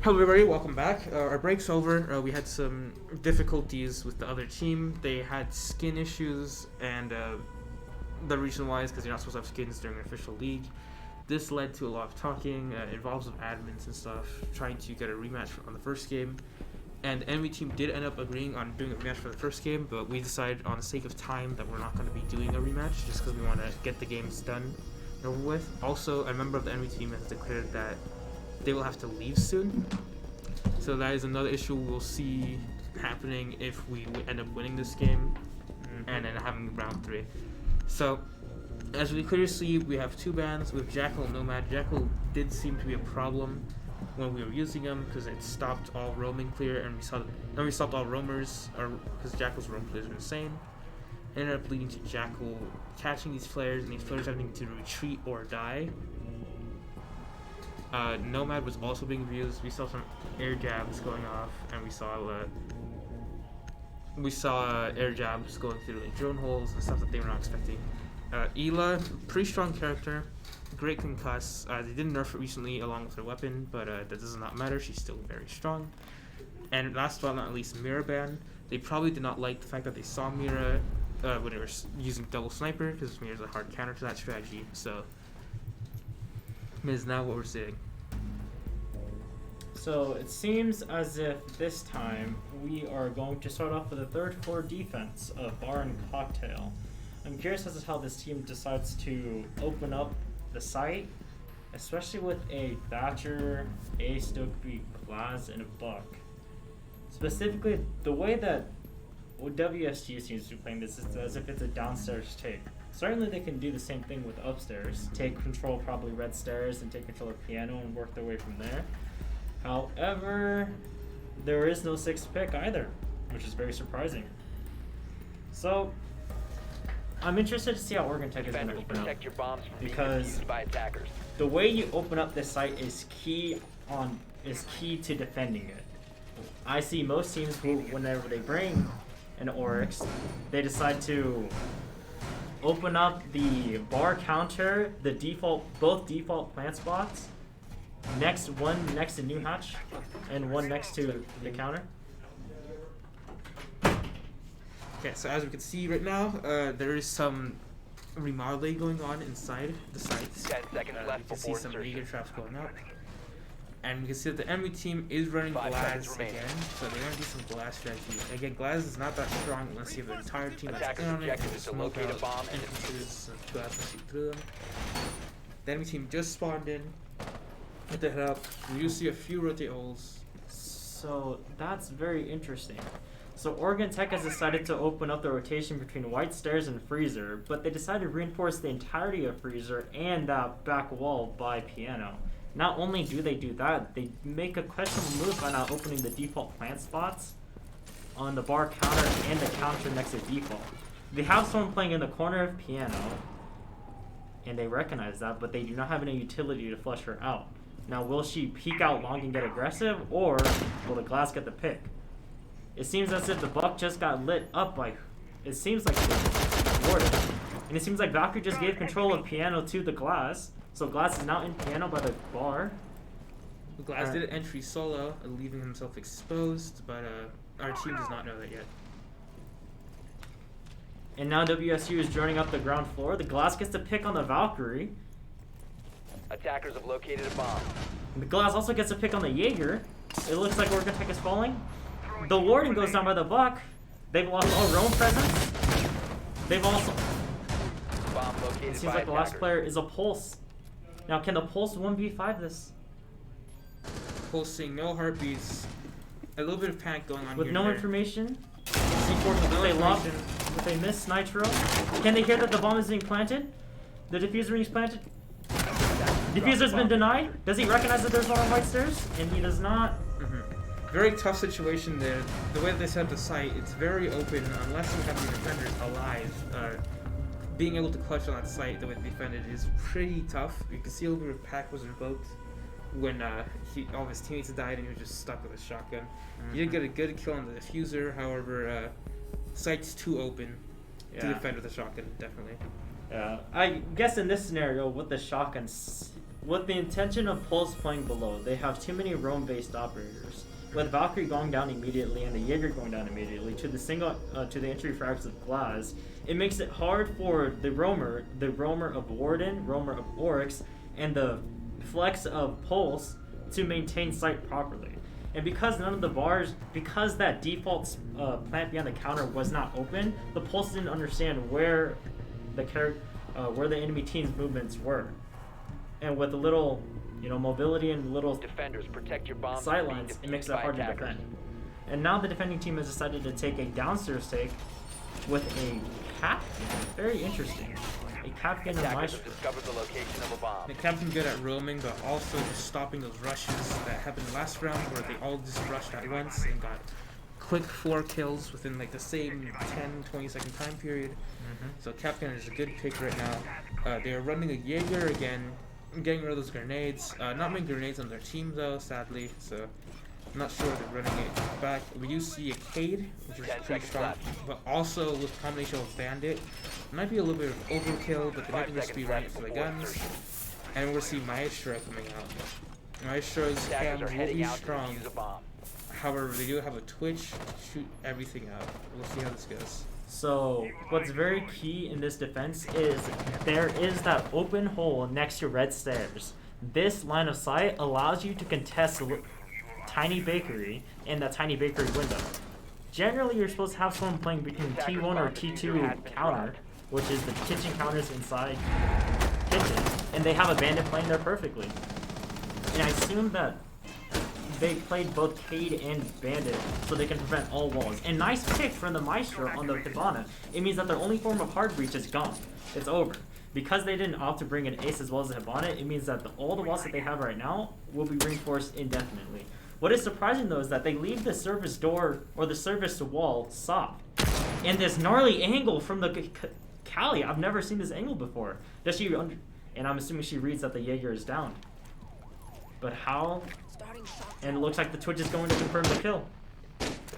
Hello everybody, welcome back. Our break's over. We had some difficulties with the other team. They had skin issues, and the reason why is because you're not supposed to have skins during an official league. This led to a lot of talking, involves some admins and stuff, trying to get a rematch on the first game. And the enemy team did end up agreeing on doing a rematch for the first game, but we decided on the sake of time that we're not going to be doing a rematch, just because we want to get the games done and over with. Also, a member of the enemy team has declared that they will have to leave soon. So that is another issue we'll see happening if we end up winning this game and then having round 3. So, as we clearly see, we have 2 bans with Jackal and Nomad. Jackal did seem to be a problem when we were using him because it stopped all roaming clear, and we stopped all roamers because Jackal's roam clears are insane. It ended up leading to Jackal catching these players, and these players having to retreat or die. Nomad was also being abused. We saw some air jabs going off, and we saw air jabs going through like drone holes and stuff that they were not expecting. Ela, pretty strong character, great concuss. They did nerf it recently along with her weapon, but that does not matter. She's still very strong. And last but not least, Mira ban. They probably did not like the fact that they saw Mira when they were using double sniper, because Mira's a hard counter to that strategy. So is now what we're seeing. So it seems as if this time we are going to start off with a third floor defense of Bar and Cocktail. I'm curious as to how this team decides to open up the site, especially with a Thatcher, a Stokeby, Glass, and a Buck. Specifically, the way that WSG seems to be playing this is as if it's a downstairs take. Certainly they can do the same thing with upstairs, take control probably red stairs and take control of piano and work their way from there. However, there is no 6th pick either, which is very surprising. So, I'm interested to see how Oregon Tech is going to open up, protect your bombs from being because defused by attackers. the way you open up this site is key to defending it. I see most teams who, whenever they bring an Oryx, they decide to open up the bar counter, both default plant spots, one next to New Hatch, and one next to the counter. Okay, so as we can see right now, there is some remodeling going on inside the sites. 10 seconds left You can see before some insertion. Regen traps going up. And we can see that the enemy team is running 5 Glass seconds remaining. again, so they're going to do some Glass strategy. Again, Glass is not that strong unless you have an entire team that's Attacker's in on it, objective and is to smoke locate a out bomb and entrances, and Glass will shoot through them. The enemy team just spawned in, put the head up, and you see a few rotate holes. So that's very interesting. So Oregon Tech has decided to open up the rotation between White Stairs and Freezer, but they decided to reinforce the entirety of Freezer and that back wall by Piano. Not only do they do that, they make a questionable move by not opening the default plant spots on the bar counter and the counter next to default. They have someone playing in the corner of Piano, and they recognize that, but they do not have any utility to flush her out. Now, will she peek out long and get aggressive, or will the Glass get the pick? It seems as if the Buck just got lit up by... It seems like the Warden. And it seems like Valkyrie just gave control of Piano to the Glass. So Glass is now in Piano by the bar. Glass did an entry solo, leaving himself exposed, but our team does not know that yet. And now WSU is joining up the ground floor. The Glass gets to pick on the Valkyrie. Attackers have located a bomb. And the Glass also gets to pick on the Jaeger. It looks like Oregon Tech is falling. The Warden goes down by the Buck. They've lost all roam presence. They've also... Bomb located It seems by like the last attackers. player is a Pulse. Now, can the Pulse 1v5 this? Pulsing, no heartbeats, a little bit of panic going on With here. no and there. information? C4 with no They lost information. with a miss Nitro. Can they hear that the bomb is being planted? The diffuser is planted? Diffuser's been denied? Does he recognize that there's one on White Stairs? And he does not. Very tough situation there. The way that they set up the site, it's very open unless you have your defenders alive. Being able to clutch on that site the way they defended is pretty tough. You can see a little bit of pack was revoked when all of his teammates died and he was just stuck with a shotgun. You did get a good kill on the diffuser, however, site's too open to defend with a shotgun, definitely. I guess in this scenario with the shotgun, with the intention of Pulse playing below, they have too many roam-based operators. With Valkyrie going down immediately and the Jaeger going down immediately to the entry frags of Glass, it makes it hard for the roamer of Warden, roamer of Oryx, and the flex of Pulse to maintain sight properly. And because none of the bars, because that default plant behind the counter was not open, the Pulse didn't understand where the enemy team's movements were. And with a little, mobility and little Defenders, protect your bombs. sidelines, it makes it hard to defend. And now the defending team has decided to take a downstairs take with a Captain. Very interesting. A Captain and Attackers Maestro. have discovered the location of a bomb. The captain good at roaming, but also just stopping those rushes that happened last round where they all just rushed at once and got quick 4 kills within like the same 10-20 second time period. So Captain is a good pick right now. They are running a Jaeger again, getting rid of those grenades. Not many grenades on their team though, sadly. So I'm not sure they're running it back. We do see a Cade, which is 10 pretty seconds strong, left. but also with combination of Bandit, might be a little bit of overkill, but they 5 might just be seconds right left for the before guns. insertion. And we'll see Maestro coming out. Maestro's Attackers cams are will heading be out to strong. defuse a bomb. However, they do have a Twitch to shoot everything out. We'll see how this goes. So what's very key in this defense is there is that open hole next to red stairs. This line of sight allows you to contest tiny bakery in that tiny bakery window. Generally, you're supposed to have someone playing between T1 or T2 counter, which is the kitchen counters inside kitchen, and they have a bandit playing there perfectly. And I assume that they played both Cade and Bandit so they can prevent all walls. And nice pick from the Maestro on the Hibana. It means that their only form of hard breach is gone. It's over. Because they didn't opt to bring an Ace as well as a Hibana, it means that all the walls that they have right now will be reinforced indefinitely. What is surprising though is that they leave the service door or the service wall soft. And this gnarly angle from the Callie, I've never seen this angle before. Does she and I'm assuming she reads that the Jaeger is down. But how? And it looks like the Twitch is going to confirm the kill.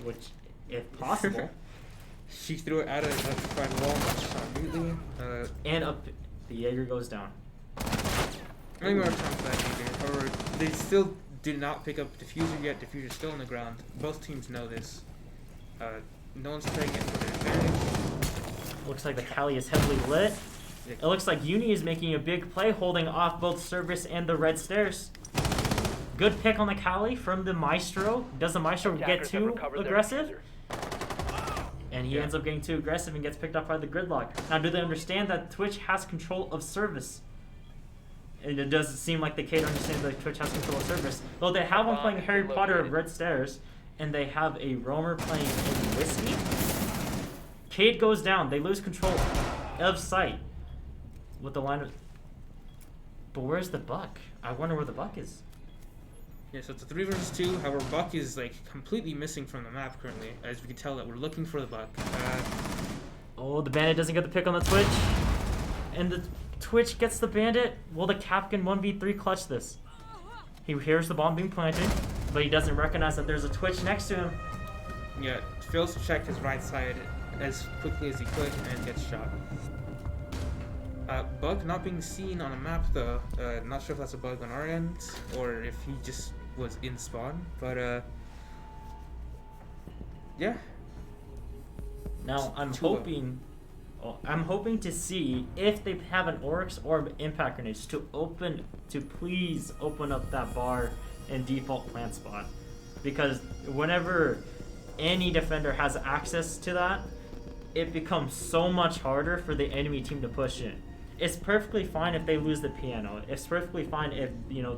Which, if possible. She threw it at a front wall, immediately. And up, the Jaeger goes down. Any more time for that Jaeger. However, they still did not pick up Diffuser yet. Diffuser's still on the ground. Both teams know this. No one's playing it for their advantage. Looks like the Callie is heavily lit. Yeah. It looks like Uni is making a big play, holding off both service and the red stairs. Good pick on the Callie from the Maestro. Does the Maestro get Attackers have too recovered their aggressive? diffuser. And he ends up getting too aggressive and gets picked up by the gridlock. Now, do they understand that Twitch has control of service? And it does seem like the Cade understands that Twitch has control of service. Though they have one playing Harry Potter of Red Stairs, and they have a roamer playing in Whiskey. Cade goes down. They lose control of sight with the line of... But where's the Buck? I wonder where the Buck is. Yeah, so it's a 3 versus 2. However, Buck is like completely missing from the map currently, as we can tell that we're looking for the Buck. Oh, the Bandit doesn't get the pick on the Twitch. And the Twitch gets the Bandit. Will the Capcan 1v3 clutch this? He hears the bomb being planted, but he doesn't recognize that there's a Twitch next to him. Yeah, fails to check his right side as quickly as he could and gets shot. Bug not being seen on a map though. Not sure if that's a bug on our end or if he just was in spawn, but yeah. Now I'm 2-0. hoping to see if they have an Oryx or impact grenades to please open up that bar and default plant spot, because whenever any defender has access to that, it becomes so much harder for the enemy team to push in. It's perfectly fine if they lose the piano. It's perfectly fine if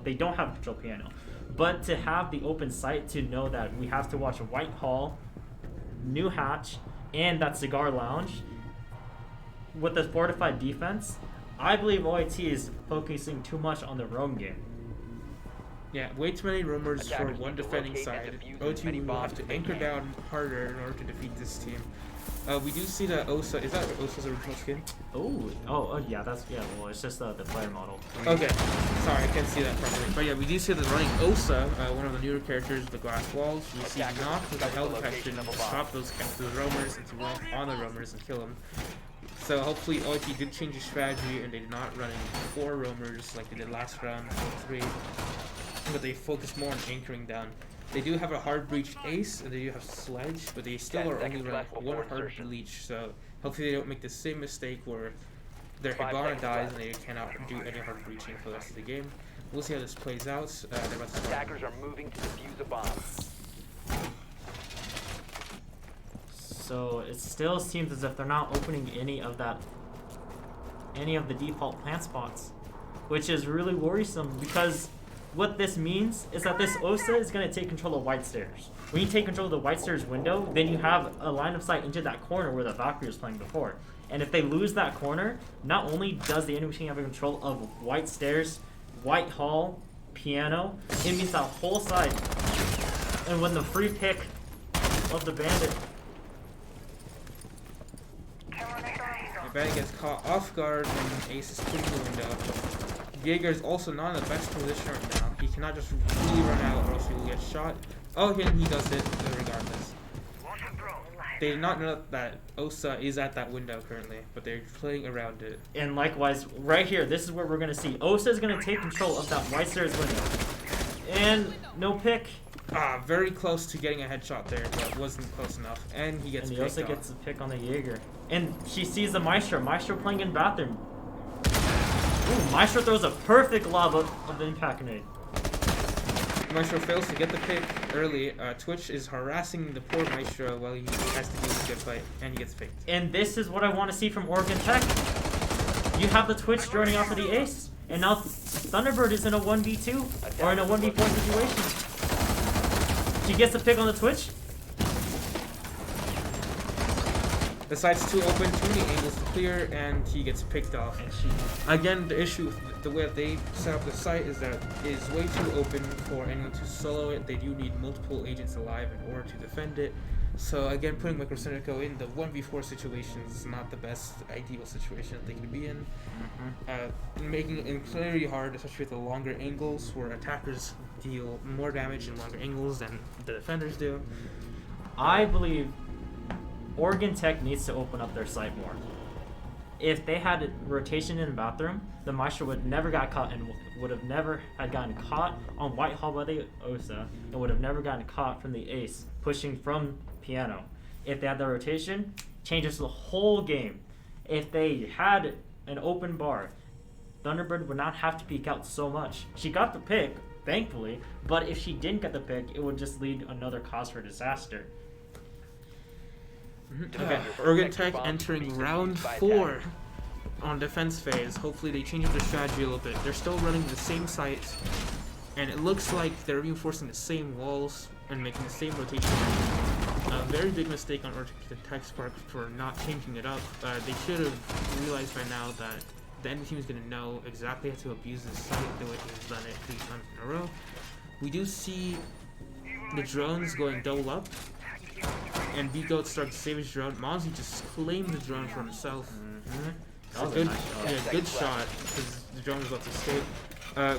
they don't have control piano. But to have the open sight to know that we have to watch White Hall, New Hatch, and that Cigar Lounge with the fortified defense, I believe OIT is focusing too much on the roam game. Yeah, way too many rumors for Attackers one need to defending locate and side. defuse as many OT will have bombs to as they anchor can. down harder in order to defeat this team. We do see that Osa, is that Osa's original skin? Oh, yeah, well, it's just the player model. Okay, sorry, I can't see that properly. But yeah, we do see that running Osa, one of the newer characters, the glass walls. We see Attackers Knock with the discover hell the detection, location of a bomb. stop those roamers and to walk on the roamers and kill them. So hopefully OIP did change his strategy and they did not run in 4 roamers like they did last round or 3, but they focused more on anchoring down. They do have a hard breach ace and they do have sledge, but they still 10 are only seconds running left before 1 hard insertion. breach. So hopefully they don't make the same mistake where their 5 Hibana seconds dies left. and they cannot do any hard breaching for the rest of the game. We'll see how this plays out. They're about to start. Attackers are moving to defuse a bomb. So it still seems as if they're not opening any of the default plant spots, which is really worrisome because what this means is that this Osa is going to take control of White Stairs. When you take control of the White Stairs window, then you have a line of sight into that corner where the Valkyrie was playing before. And if they lose that corner, not only does the enemy team have control of White Stairs, White Hall, Piano, it means that whole side. And when the free pick of the Bandit, The Bandit gets caught off guard when Ace is putting the window. Jaeger is also not in the best position right now. He cannot just really run out or else he will get shot. Oh, he does it regardless. They did not know that Osa is at that window currently, but they're playing around it. and likewise, right here, this is where we're going to see Osa is going to take control of that White Stairs window. And no pick. Very close to getting a headshot there, but wasn't close enough. And he gets And the picked Osa off. gets a pick on the Jaeger. And she sees the Maestro. Maestro playing in bathroom. Ooh, Maestro throws a perfect lob of the impact grenade. Maestro fails to get the pick early. Twitch is harassing the poor Maestro while he has to do a good fight, and he gets picked. And this is what I want to see from Oregon Tech. You have the Twitch joining off of the ace, and now Thunderbird is in a 1v2 or in a 1v4 situation. She gets the pick on the Twitch. The site's too open, too many angles to clear, and he gets picked off. And she Again, the issue with the way that they set up the site is that it is way too open for anyone to solo it. They do need multiple agents alive in order to defend it. So again, putting Microcentico in the 1v4 situation is not the best ideal situation that they could be in. Making it incredibly hard, especially with the longer angles, where attackers deal more damage in longer angles than the defenders do. I believe Oregon Tech needs to open up their site more. If they had rotation in the bathroom, the Maestro would never got caught and would have never had gotten caught on White Hall by the Osa and would have never gotten caught from the ace pushing from Piano. If they had the rotation, changes the whole game. If they had an open bar, Thunderbird would not have to peek out so much. She got the pick, thankfully, but if she didn't get the pick, it would just lead another cause for disaster. Oregon Tech entering round 4 on defense phase. Hopefully they change up their strategy a little bit. They're still running the same site, and it looks like they're reinforcing the same walls and making the same rotation. A very big mistake on Oregon Tech's part for not changing it up. They should have realized by now that the enemy team is going to know exactly how to abuse this site the way they've done it 3 times in a row. We do see the drones going double up. And B-Goat starts to save his drone. Mozzie just claimed the drone for himself. It's a good, good shot because the drone was about to escape.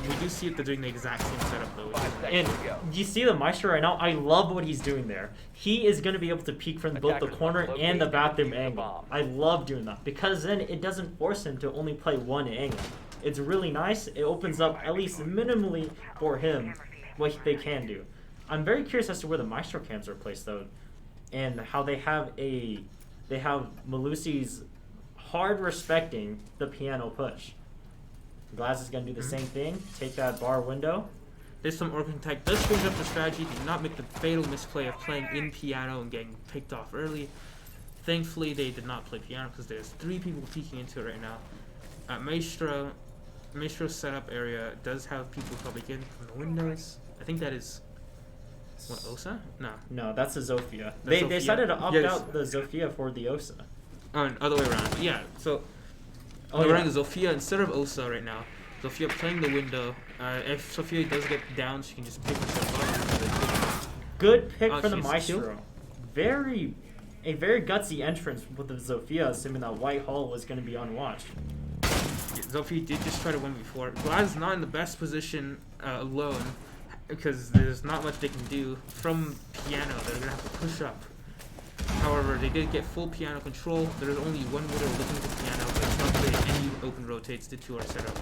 We do see that they're doing the exact same setup though. And you see the Maestro right now? I love what he's doing there. He is going to be able to peek from both the corner and the bathroom angle. I love doing that because then it doesn't force him to only play one angle. It's really nice. It opens up at least minimally for him what they can do. I'm very curious as to where the Maestro cams are placed though, and how they have Malusi's hard respecting the Piano push. Glass is going to do the same thing, take that bar window. There's some Oregon Tech does change up the strategy, did not make the fatal misplay of playing in Piano and getting picked off early. Thankfully they did not play Piano because there's 3 people peeking into it right now. Maestro's setup area does have people coming in from the windows. I think that is what, Osa? No, that's a Zofia. That's They Zofia. decided to opt Yes. out the Zofia for the Osa. Oh, and other way around. Yeah, so we're running the Zofia instead of Osa right now. Zofia playing the window. If Sophia does get down, she can just pick herself up. Good pick Oh, for the she's Maestro. killed? A very gutsy entrance with the Zofia, assuming that White Hall was going to be unwatched. Zofia did just try to win before. Glad's not in the best position alone because there's not much they can do from Piano. They're gonna have to push up. However, they did get full piano control. There's only one widow looking to piano. It's not getting any open rotates. The two are set up.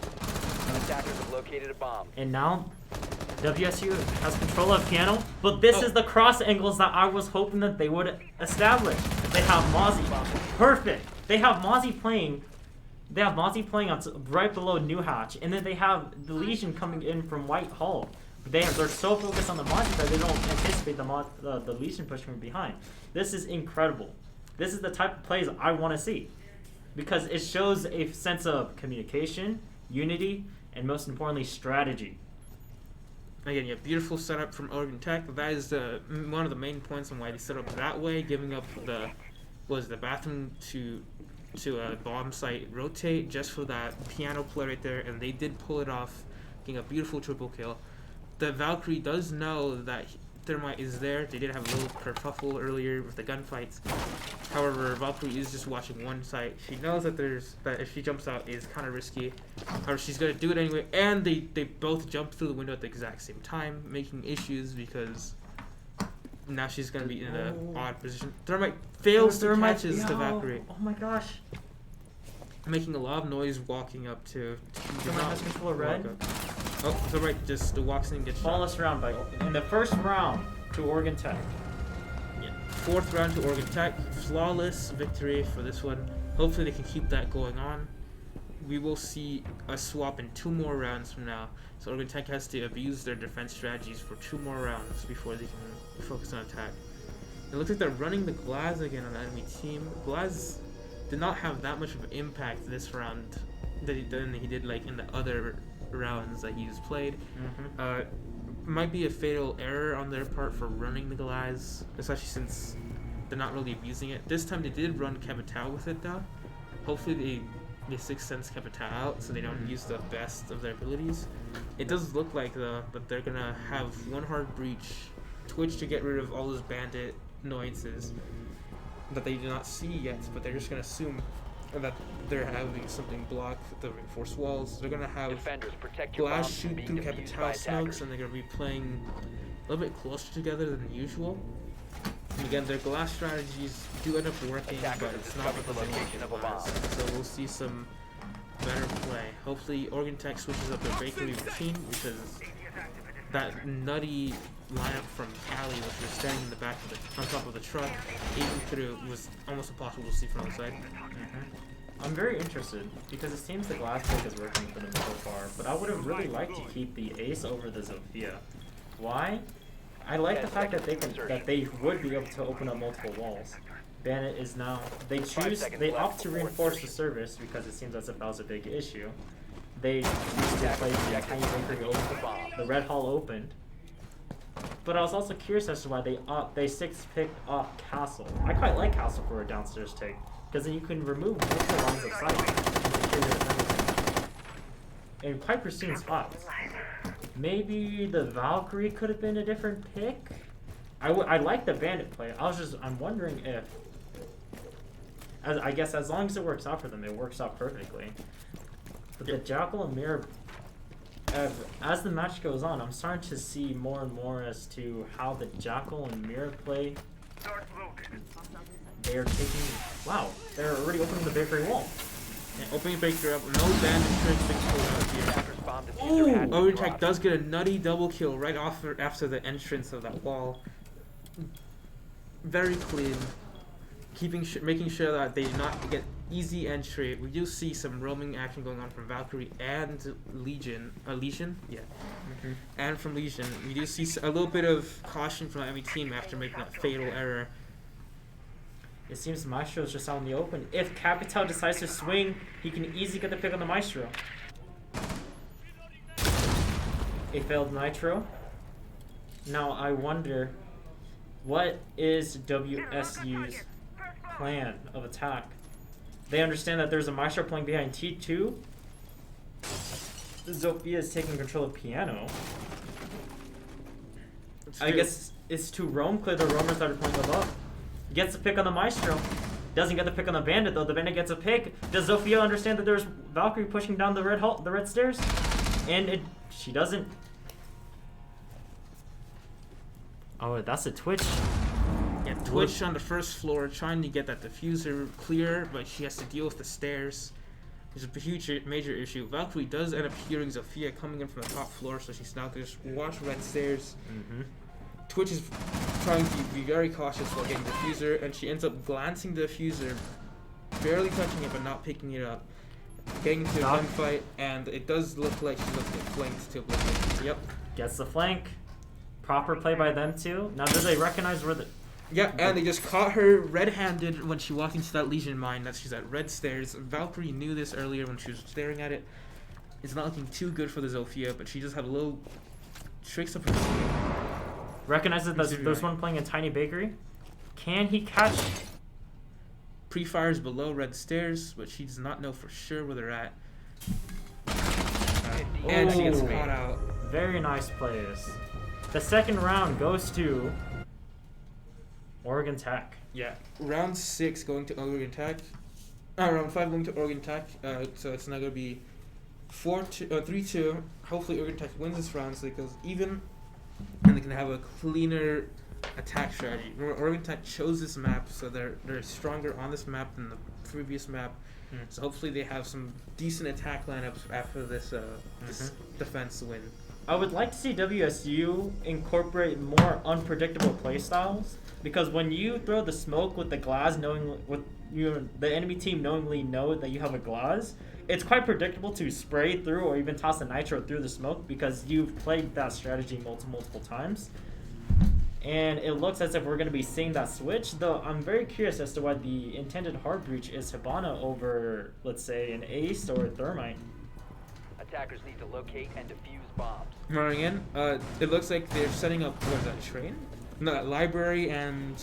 Attackers have located a bomb. And now WSU has control of piano, but this is the cross angles that I was hoping that they would establish. They have Mozzie. Perfect. They have Mozzie playing. They have Mozzie playing on right below New Hatch, and then they have the Legion coming in from Whitehall. They're so focused on the Mozzie that they don't anticipate the Legion pushing from behind. This is incredible. This is the type of plays I want to see, because it shows a sense of communication, unity, and most importantly, strategy. Again, yeah, beautiful setup from Oregon Tech. That is one of the main points on why they set up that way, giving up the bathroom to a bomb site rotate just for that piano play right there, and they did pull it off, getting a beautiful triple kill. The Valkyrie does know that Thermite is there. They did have a little kerfuffle earlier with the gunfights. However, Valkyrie is just watching one site. She knows that if she jumps out, is kind of risky. However, she's gonna do it anyway, and they both jump through the window at the exact same time, making issues because now she's gonna be in an odd position. Thermite fails to catches the Valkyrie. Oh my gosh. Making a lot of noise walking up to. Thermite has control of red. Oh, Thermite just walks in and gets shot. Flawless round by in the first round to Oregon Tech. Yeah. Fourth round to Oregon Tech. Flawless victory for this one. Hopefully they can keep that going on. We will see a swap in 2 more rounds from now. So Oregon Tech has to abuse their defense strategies for 2 more rounds before they can focus on attack. It looks like they're running the Glaz again on the enemy team. Glaz did not have that much of an impact this round than he did like in the other rounds that he's played. Might be a fatal error on their part for running the Glaz, especially since they're not really abusing it. This time they did run Capitao with it though. Hopefully they Sixth Sense Capitao out so they don't use the best of their abilities. It does look like though that they're gonna have one hard breach, Twitch to get rid of all those bandit annoyances that they do not see yet, but they're just gonna assume that they're having something block the reinforced walls. They're gonna have Glass shoot through Capitao smokes, and they're gonna be playing a little bit closer together than usual. And again, their Glass strategies do end up working, but it's not because they want Glass. So we'll see some better play. Hopefully, Oregon Tech switches up their bakery routine, because that nutty lineup from Cali, which was standing in the back of on top of the truck, aiming through, was almost impossible to see from outside. I'm very interested because it seems the Glass pick is working for them so far, but I would have really liked to keep the Ace over the Zofia. Why? I like the fact that they would be able to open up multiple walls. Bandit is now they opt to reinforce the service because it seems as if that was a big issue. They used to play the tiny bakery open, the Red Hall opened. But I was also curious as to why they 6-picked up Castle. I quite like Castle for a downstairs take, because then you can remove multiple lines of sight and secure your defenders in quite pristine spots. Maybe the Valkyrie could have been a different pick. I like the Bandit play. I'm wondering if, I guess as long as it works out for them, it works out perfectly. But the Jackal and Mirror, as the match goes on, I'm starting to see more and more as to how the Jackal and Mirror play. They are taking. Wow, they're already opening the bakery wall. Yeah, opening bakery up, no bandit tricks to kill out here. Ooh! Oregon Tech does get a nutty double kill right after the entrance of that wall. Very clean. Making sure that they do not get easy entry. We do see some roaming action going on from Valkyrie and Legion. Yeah. And from Legion, we do see a little bit of caution from the enemy team after making that fatal error. It seems Maestro is just out in the open. If Capitao decides to swing, he can easily get the pick on the Maestro. A failed Nitro. Now I wonder, what is WSU's plan of attack? They understand that there's a Maestro playing behind T2. Zofia is taking control of Piano. I guess it's to roam, clear the roamers that are playing above. Gets the pick on the Maestro. Doesn't get the pick on the Bandit though. The Bandit gets a pick. Does Zofia understand that there's Valkyrie pushing down the red stairs? And she doesn't. Oh, that's a Twitch. Yeah, And Twitch on the first floor trying to get that diffuser clear, but she has to deal with the stairs. There's a huge, major issue. Valkyrie does end up hearing Zofia coming in from the top floor, so she's now going to just watch red stairs. Twitch is trying to be very cautious while getting the diffuser, and she ends up glancing the diffuser, barely touching it but not picking it up. Getting into a gunfight, and it does look like she's looking at flanked to Oblivion. Yep. Gets the flank. Proper play by them too. Now do they recognize where the... Yeah, and they just caught her red-handed when she walked into that Legion mine that she's at red stairs. Valkyrie knew this earlier when she was staring at it. It's not looking too good for the Zofia, but she just had a little tricks up her sleeve. Recognizes that there's one playing in Tiny Bakery. Can he catch? Pre-fires below red stairs, but she does not know for sure where they're at. And she gets caught out. Very nice plays. The second round goes to Oregon Tech. Yeah, round 6 going to Oregon Tech. Round 5 going to Oregon Tech. So it's now going to be 3-2. Hopefully Oregon Tech wins this round so it goes even, and they can have a cleaner attack strategy. Remember, Oregon Tech chose this map, so they're stronger on this map than the previous map. So hopefully they have some decent attack lineups after this this defense win. I would like to see WSU incorporate more unpredictable playstyles, because when you throw the smoke with the glass, the enemy team knowingly know that you have a glass, it's quite predictable to spray through or even toss a nitro through the smoke because you've played that strategy multiple times. And it looks as if we're going to be seeing that switch, though I'm very curious as to why the intended hard breach is Hibana over, let's say, an Ace or a Thermite. Attackers need to locate and defuse bombs. Running in, it looks like they're setting up, what is that, train? No, library and...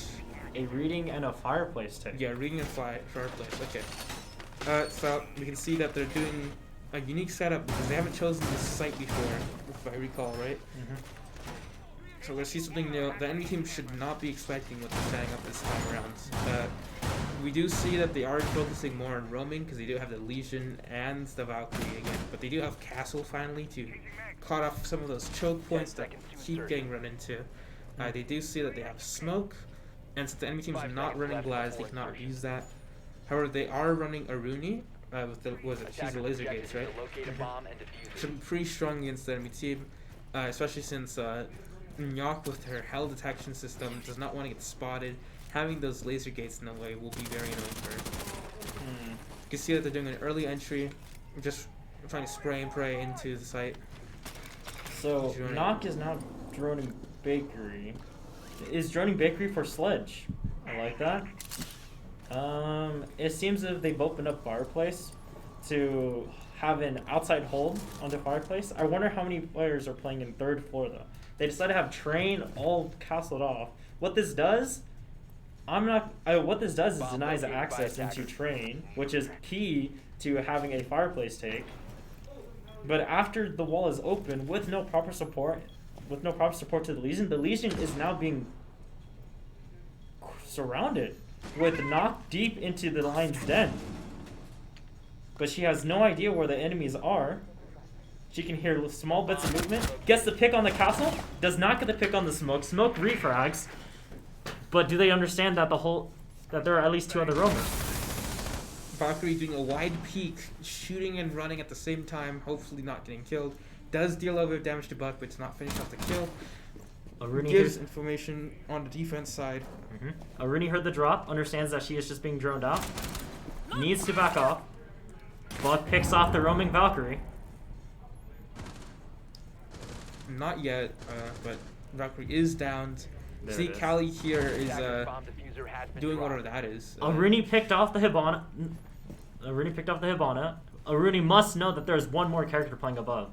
A reading and a fireplace tech. Yeah, reading and fireplace, okay. So we can see that they're doing a unique setup because they haven't chosen this site before, if I recall, right? So we're going to see something new. The enemy team should not be expecting what they're setting up this time around. We do see that they are focusing more on roaming because they do have the Legion and the Valkyrie again, but they do have Castle finally to cut off some of those choke points that keep getting run into. They do see that they have smoke, and since the enemy team is not running Blaz, they cannot use that. However, they are running Aruni with the she's the laser gates, right? Should be pretty strong against the enemy team, especially since Nyok with her hell detection system does not want to get spotted. Having those laser gates in the way will be very annoying for her. You can see that they're doing an early entry, just trying to spray and pray into the site. So Nyok is now droning Bakery. Is droning Bakery for Sledge. I like that. It seems as if they've opened up Fireplace to have an outside hold on the Fireplace. I wonder how many players are playing in third floor though. They decided to have Train all castled off. What this does, what this does is denies access into Train, which is key to having a Fireplace take. But after the wall is open with no proper support to the Legion is now being surrounded with knocked deep into the Lion's Den. But she has no idea where the enemies are. She can hear small bits of movement. Gets the pick on the castle. Does not get the pick on the smoke. Smoke refrags. But do they understand that that there are at least two other roamers? Valkyrie doing a wide peek, shooting and running at the same time, hopefully not getting killed. Does deal a little bit of damage to Buck, but it's not finished off the kill. Gives information on the defense side. Aruni heard the drop, understands that she is just being droned out. Needs to back off. Buck picks off the roaming Valkyrie. Not yet, but Valkyrie is downed. See, Callie here is doing whatever that is. Aruni picked off the Hibana. Aruni must know that there's one more character playing above.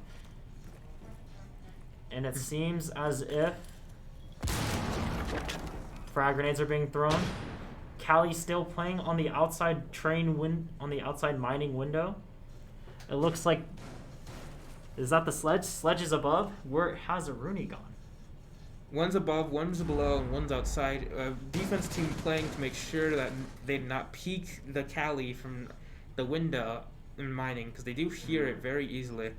And it seems as if frag grenades are being thrown. Callie's still playing on the outside on the outside mining window. It looks like, is that the Sledge? Sledge is above. Where has Aruni gone? One's above, one's below, and one's outside. Defense team playing to make sure that they did not peek the Callie from the window in mining, because they do hear it very easily.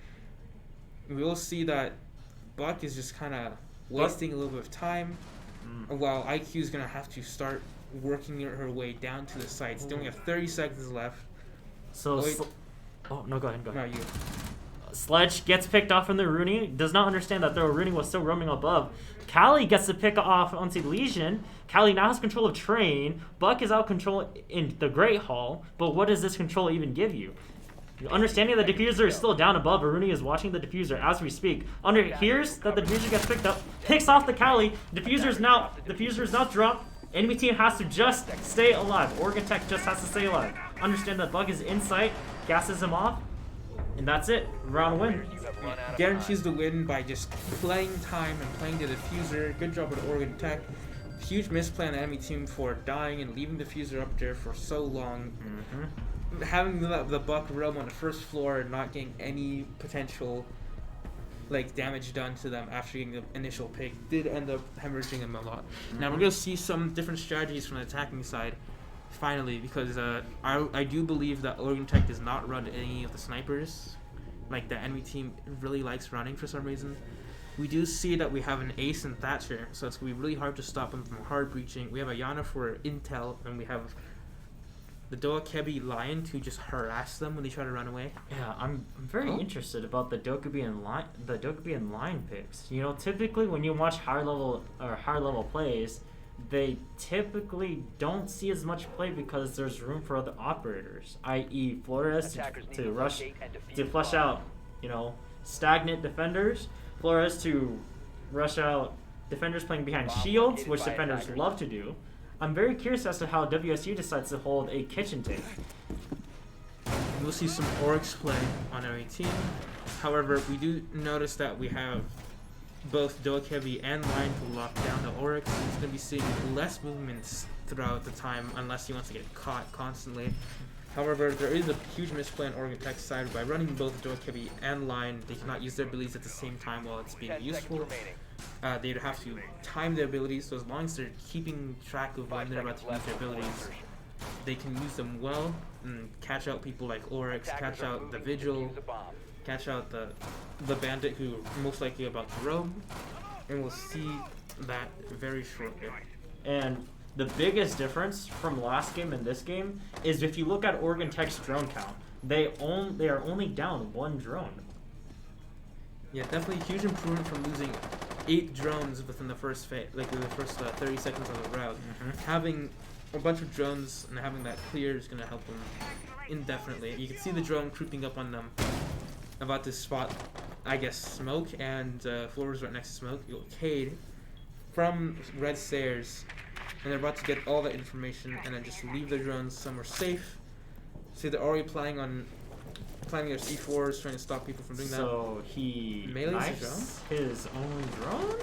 We will see that Buck is just kind of wasting a little bit of time. while IQ is gonna have to start working her way down to the sites. They only have 30 seconds left. So, oh no, go ahead. No, you. Sledge gets picked off from the Rooney. Does not understand that the Rooney was still roaming above. Callie gets the pick off onto Legion. Callie now has control of Train. Buck is out control in the Great Hall. But what does this control even give you? Understanding the diffuser is still down above, Rooney is watching the diffuser as we speak. Hears that the diffuser gets picked up, picks off the Callie. Diffuser is now dropped. Enemy team has to just stay alive. Oregon Tech just has to stay alive. Understand that Buck is in sight, gasses him off, and that's it. Round win. Guarantees the win by just playing time and playing the diffuser. Good job with Oregon Tech. Huge misplay on the enemy team for dying and leaving the diffuser up there for so long. Having the Buck roam on the first floor and not getting any potential damage done to them after getting the initial pick did end up hemorrhaging them a lot. Now we're going to see some different strategies from the attacking side finally, because I do believe that Oregon Tech does not run any of the snipers like the enemy team really likes running for some reason. We do see that we have an Ace and Thatcher, so it's going to be really hard to stop them from hard breaching. We have a Yana for intel, and we have the Doakebi Lion to just harass them when they try to run away. Yeah, I'm very interested about the Dokubi and Lion picks. You know, typically when you watch higher level plays, they typically don't see as much play because there's room for other operators, i.e. Flores to rush to flush out, you know, stagnant defenders. Flores to rush out defenders playing behind shields, which defenders love to do. I'm very curious as to how WSU decides to hold a kitchen tank. We'll see some Oryx play on our team. However, we do notice that we have both Doakebi and Lion to lock down the Oryx. He's going to be seeing less movements throughout the time unless he wants to get caught constantly. However, there is a huge misplay on Oregon Tech's side. By running both Doakebi and Lion, they cannot use their abilities at the same time while it's being useful. They'd have to time their abilities, so as long as they're keeping track of when they're about to use their abilities, they can use them well and catch out people like Oryx, catch out the Vigil, catch out the Bandit who are most likely about to roam, and we'll see that very shortly. And the biggest difference from last game and this game is if you look at Oregon Tech's drone count, they are only down 1 drone. Yeah, definitely a huge improvement from losing 8 drones within the first 30 seconds of the round. Having a bunch of drones and having that clear is going to help them indefinitely. You can see the drone creeping up on them, about to spot, I guess, Smoke, and Flores right next to Smoke. Cade from Red Stairs, and they're about to get all that information and then just leave their drones somewhere safe. See, they're already planning their C4s, trying to stop people from doing that. So he knifes his own drone?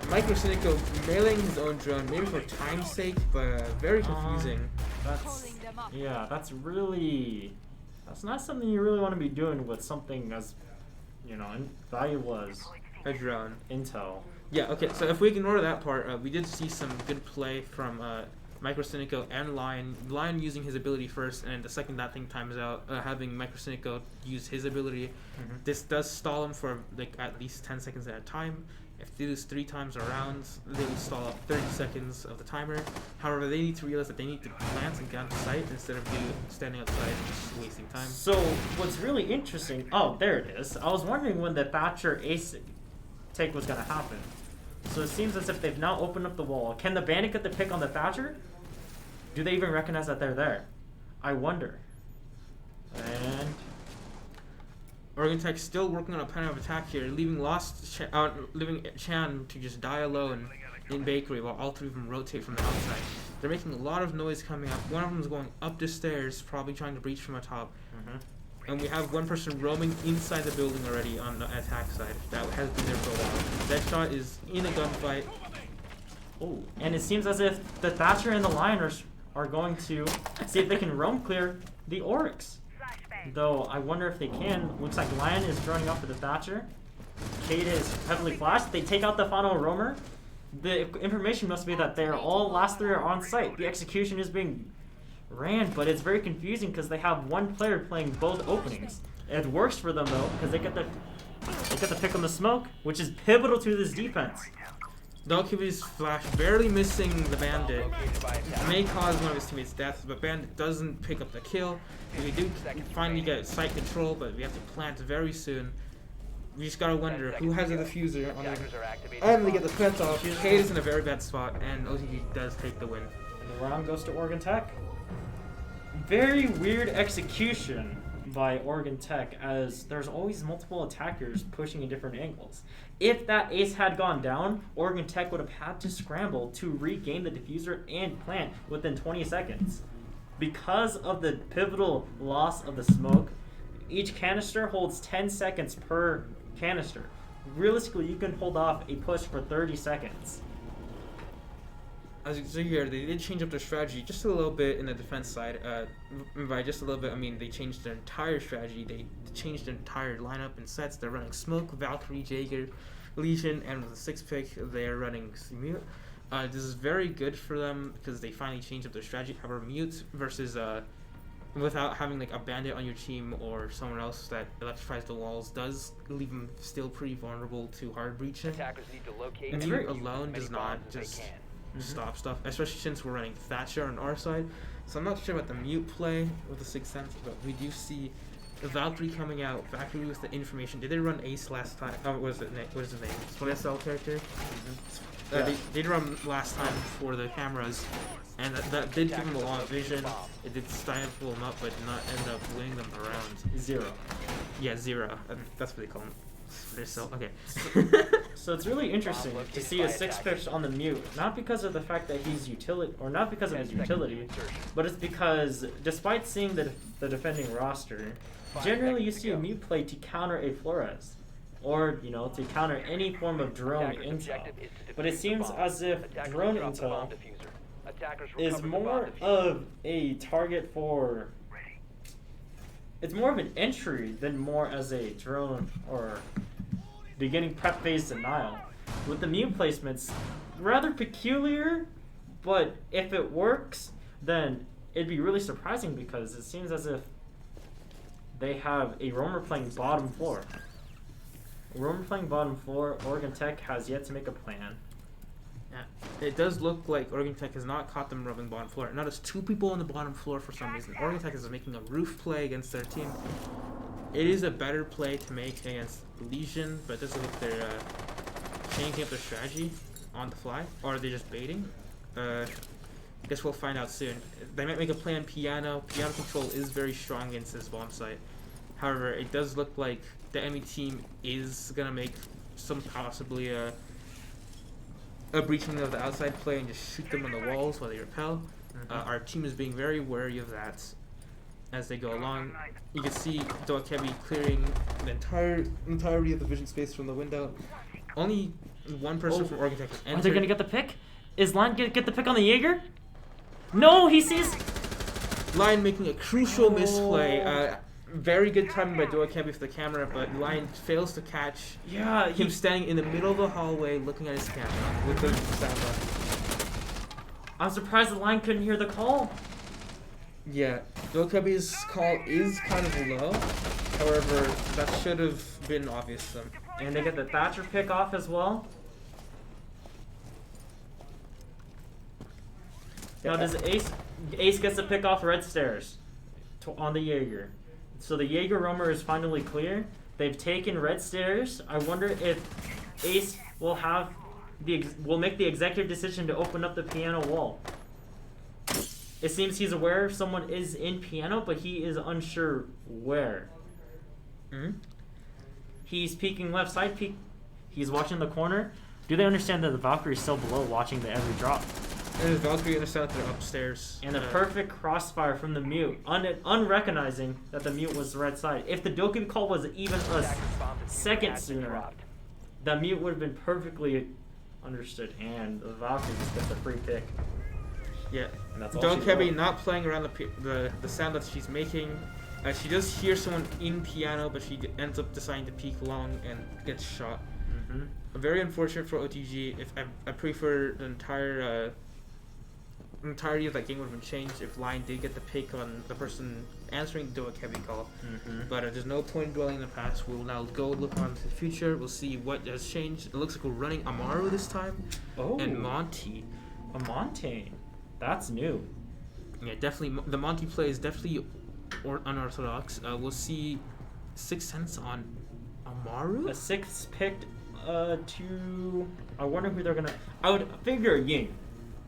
Micro Cynico mailing his own drone, maybe for time's sake, but very confusing. That's not something you really want to be doing with something as, you know, valuable as a drone. Intel. Yeah, okay, so if we ignore that part, we did see some good play from Micro Cynico and Lion. Lion using his ability first, and the second that thing times out, having Micro Cynico use his ability. This does stall him for at least 10 seconds at a time. If they lose 3 times around, they will stall up 30 seconds of the timer. However, they need to realize that they need to plant and get on site instead of standing outside and just wasting time. So what's really interesting, oh, there it is. I was wondering when the Thatcher Ace take was going to happen. So it seems as if they've now opened up the wall. Can the Bandit get the pick on the Thatcher? Do they even recognize that they're there? I wonder. And Oregon Tech still working on a plan of attack here, leaving Chan to just die alone in Bakery while all 3 of them rotate from the outside. They're making a lot of noise coming up. One of them is going up the stairs, probably trying to breach from atop. And we have one person roaming inside the building already on the attack side that has been there for a while. That shot is in a gunfight. Oh, and it seems as if the Thatcher and the Lion are going to see if they can roam clear the Oryx. Though I wonder if they can. Looks like Lion is droning up for the Thatcher. Cade is heavily flashed. They take out the final roamer. The information must be that last 3 are on site. The execution is being ran, but it's very confusing because they have one player playing both openings. It works for them though because they get the pick on the smoke, which is pivotal to this defense. Valkyrie's flash barely missing the Bandit Located by attack. may cause one of his teammates' death, but Bandit doesn't pick up the kill. We do finally get site control, but we have to plant very soon. We just gotta wonder who has a diffuser on Attackers them. are activating And they bomb. get the plant off. Cade is in a very bad spot, and OTG does take the win. And the round goes to Oregon Tech. Very weird execution by Oregon Tech, as there's always multiple attackers pushing in different angles. If that ace had gone down, Oregon Tech would have had to scramble to regain the diffuser and plant within 20 seconds. Because of the pivotal loss of the smoke, each canister holds 10 seconds per canister. Realistically, you can hold off a push for 30 seconds. As you can see here, they did change up their strategy just a little bit in the defense side. By just a little bit, I mean they changed their entire strategy. They changed their entire lineup and sets. They're running Smoke, Valkyrie, Jaeger, Legion, and with the 6th pick, they're running Mute. This is very good for them because they finally changed up their strategy. However, Mute versus without having like a bandit on your team or someone else that electrifies the walls does leave them still pretty vulnerable to hard breaching. Attackers need to locate And and Mute defuse alone as many does not bombs as they just can. stop stuff, especially since we're running Thatcher on our side. So I'm not sure about the Mute play with the 6th Sense, but we do see the Valkyrie coming out. Valkyrie with the information. Did they run Ace last time? Oh, what is his name? Split SL character? Yeah. They did run last time for the cameras, and that did give them a lot of vision. It did stifle them up, but did not end up winning them around. 0. Yeah, 0. That's what they call them. They're so okay. So it's really interesting to see a 6 pitch on the Mute, not because of the fact that he's utility, or not because of his 10 seconds to utility, insertion. but it's because despite seeing the defending roster, 5 generally you seconds to see a go. Mute play to counter a Flores, or to counter any form of drone Attackers' intel. objective is to But it defuse the seems bomb. as if Attackers drone drop the bomb intel diffuser. Attackers is recover the bomb more diffuser. of a target for. It's more of an entry than more as a drone or beginning prep phase denial. With the Mute placements, rather peculiar, but if it works, then it'd be really surprising because it seems as if they have a roamer playing bottom floor. Roamer playing bottom floor, Oregon Tech has yet to make a plan. Yeah. It does look like Oregon Tech has not caught them rubbing bottom floor. Notice 2 people on the bottom floor for some reason. Oregon Tech is making a roof play against their team. It is a better play to make against Legion, but it doesn't look like they're changing up their strategy on the fly, or are they just baiting? Guess we'll find out soon. They might make a play on Piano. Piano control is very strong against this bomb site. However, it does look like the enemy team is gonna make some possibly a breaching of the outside play and just shoot them on the walls while they repel. Our team is being very wary of that as they go along. You can see Doakebi clearing the entirety of the vision space from the window. Only one person from Oregon Tech has Are they entered. gonna get the pick? Is Lion gonna get the pick on the Jaeger? No, he sees. Lion making a crucial misplay. Very good timing by Doakebi for the camera, but Lion fails to catch Yeah, him standing in the middle of the hallway looking at his camera with the sound on. I'm surprised the Lion couldn't hear the call. Yeah, Doakebi's call is kind of low. However, that should have been obvious to them. And they get the Thatcher pick off as well. Now does Ace gets to pick off red stairs on the Jaeger. So the Jaeger roamer is finally clear. They've taken red stairs. I wonder if Ace will have will make the executive decision to open up the piano wall. It seems he's aware someone is in piano, but he is unsure where. He's peeking left side, he's watching the corner. Do they understand that the Valkyrie is still below watching the every drop? And the Valkyrie understands that they're upstairs. And the perfect crossfire from the Mute, unrecognizing that the Mute was the red side. If the Dokkan call was even a Attackers bomb diffuser second has been sooner, dropped. the Mute would have been perfectly understood. And the Valkyrie just gets a free pick. Yeah. And that's all she Doakebi wrote. not playing around the sound that she's making. She does hear someone in piano, but she ends up deciding to peek long and gets shot. Very unfortunate for OTG. If I prefer the entire entirety of that game would have been changed if Lion did get the pick on the person answering the heavy call. But there's no point in dwelling in the past. We'll now go look on to the future. We'll see what has changed. It looks like we're running Amaru this time. Oh. And Monty. A Monte. That's new. Yeah, definitely. The Monty play is definitely unorthodox. We'll see 6 cents on Amaru. A 6th picked to... I wonder who they're going to... I would figure Ying.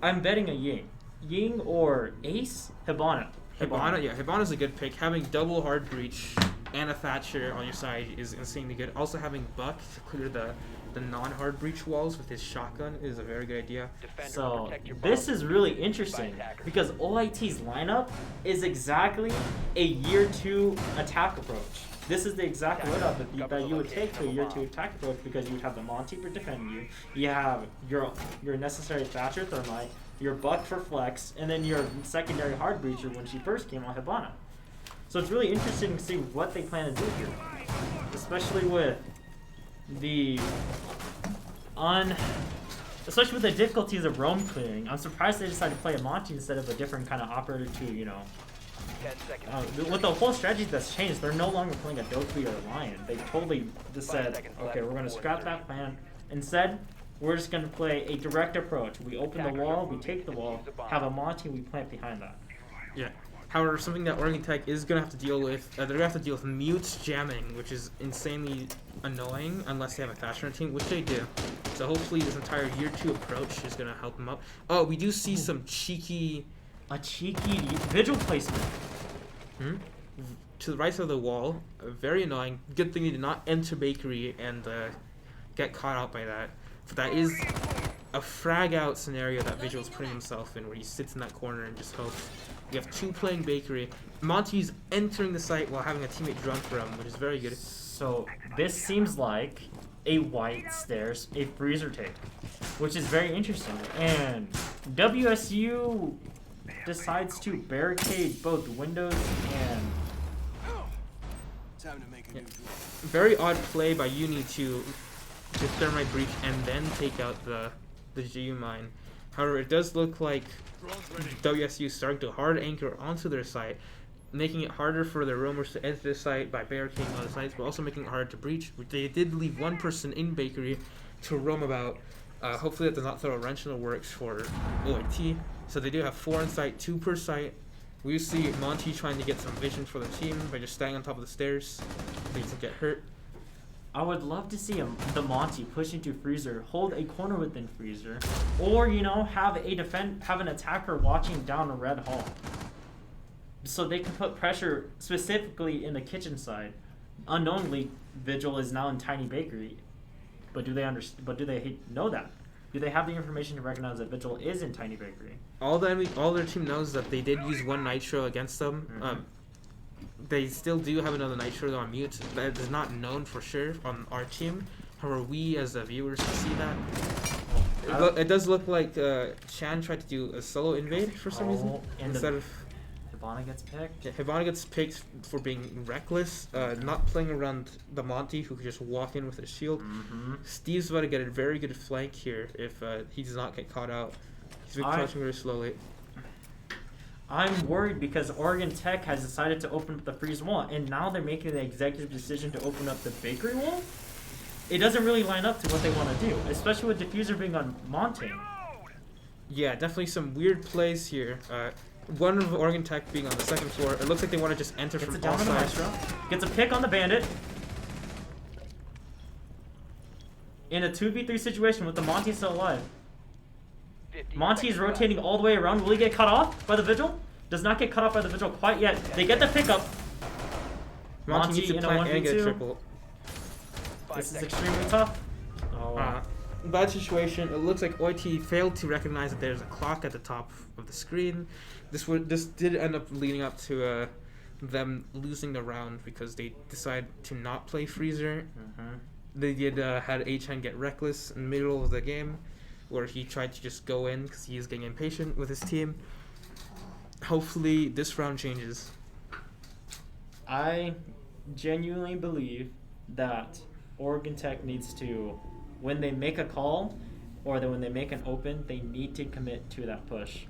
I'm betting a Ying. Ying or Ace? Hibana. Hibana's a good pick. Having double hard breach and a Thatcher on your side is insanely good. Also having Buck to clear the non-hard breach walls with his shotgun is a very good idea. Defender, So protect your this bomb. is really interesting because OIT's lineup is exactly a year 2 attack approach. This is the exact lineup that you would take to a year 2 attack approach because you would have the Monty for defending you. You have your necessary Thatcher Thermite, your Buck for flex, and then your secondary hard breacher when she first came on Hibana. So it's really interesting to see what they plan to do here, especially with especially with the difficulties of roam clearing. I'm surprised they decided to play a Monty instead of a different kind of operator to, 10 seconds. with the whole strategy that's changed, they're no longer playing a Dokui or a Lion. They totally just 5 said, seconds okay, left we're going to before scrap that plan. Instead, we're just going to play a direct approach. We open the wall, we take the wall, have a Monty, we plant behind that. Yeah. However, something that Oregon Tech is going to have to deal with, they're going to have to deal with mute jamming, which is insanely annoying unless they have a Thatcher on the team, which they do. So hopefully this entire year 2 approach is going to help them out. Oh, we do see some cheeky... A cheeky vigil placement. To the right side of the wall. Very annoying. Good thing he did not enter bakery and get caught out by that. But that is a frag out scenario that Vigil's putting himself in, where he sits in that corner and just hopes. We have 2 playing bakery. Monty's entering the site while having a teammate drunk for him, which is very good. So this seems like a white stairs, a freezer take, which is very interesting. And WSU decides to barricade both windows and... Time to make a new drill. Very odd play by Uni to thermite breach and then take out the GU mine. However, it does look like WSU is starting to hard anchor onto their site, making it harder for their roamers to enter the site by barricading other sites, but also making it harder to breach. They did leave one person in bakery to roam about. Hopefully that does not throw a wrench in the works for OIT. So they do have 4 in site, 2 per site. We see Monty trying to get some vision for the team by just staying on top of the stairs. He doesn't get hurt. I would love to see the Monty push into freezer, hold a corner within freezer, or have an attacker watching down a red hall, so they can put pressure specifically in the kitchen side. Unknowingly, Vigil is now in Tiny Bakery, but do they know that? Do they have the information to recognize that Vigil is in Tiny Bakery? All their team knows is that they did use 1 Nitro against them. They still do have another Nitro on mute. That is not known for sure on our team. However, we as the viewers can see that. It does look like Chan tried to do a solo invade for some reason instead of. Hibana gets picked. Yeah, Hibana gets picked for being reckless, not playing around the Monty, who could just walk in with a shield. Steve's about to get a very good flank here if he does not get caught out. He's been crouching very slowly. I'm worried because Oregon Tech has decided to open up the freeze wall, and now they're making the executive decision to open up the bakery wall. It doesn't really line up to what they want to do, especially with Diffuser being on Monte. Yeah, definitely some weird plays here. One of Oregon Tech being on the 2nd floor. It looks like they want to just enter Gets from it down all on the sides. Maestro. Gets a pick on the Bandit. In a 2v3 situation with the Monty still alive. 15 Monty is seconds left. rotating all the way around. Will he get cut off by the Vigil? Does not get cut off by the Vigil quite yet. They get the pickup. Monty needs to in a plant and get a 1v2. triple. 5 This is seconds. extremely tough. Oh, wow. Bad situation. It looks like OIT failed to recognize that there's a clock at the top of the screen. This did end up leading up to them losing the round because they decided to not play Freezer. They did had H-N get reckless in the middle of the game, where he tried to just go in because he is getting impatient with his team. Hopefully this round changes. I genuinely believe that Oregon Tech needs to, when they make a call or when they make an open, they need to commit to that push.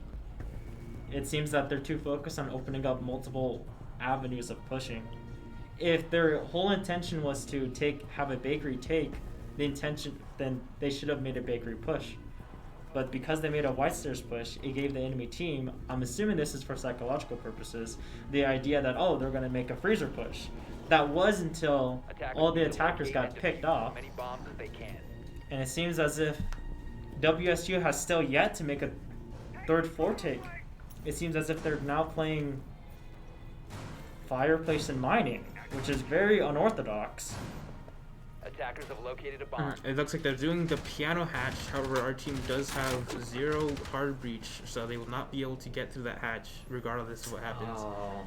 it seems that they're too focused on opening up multiple avenues of pushing. If their whole intention was to have a bakery take the intention, then they should have made a bakery push. But because they made a white stairs push, it gave the enemy team, I'm assuming this is for psychological purposes, the idea that, oh, they're going to make a freezer push. That was until all the attackers got picked off. Many bombs as they can. And it seems as if WSU has still yet to make a third floor take. It seems as if they're now playing fireplace and mining, which is very unorthodox. Attackers have located a bomb. It looks like they're doing the piano hatch. However, our team does have 0 hard breach, so they will not be able to get through that hatch regardless of what happens. Oh.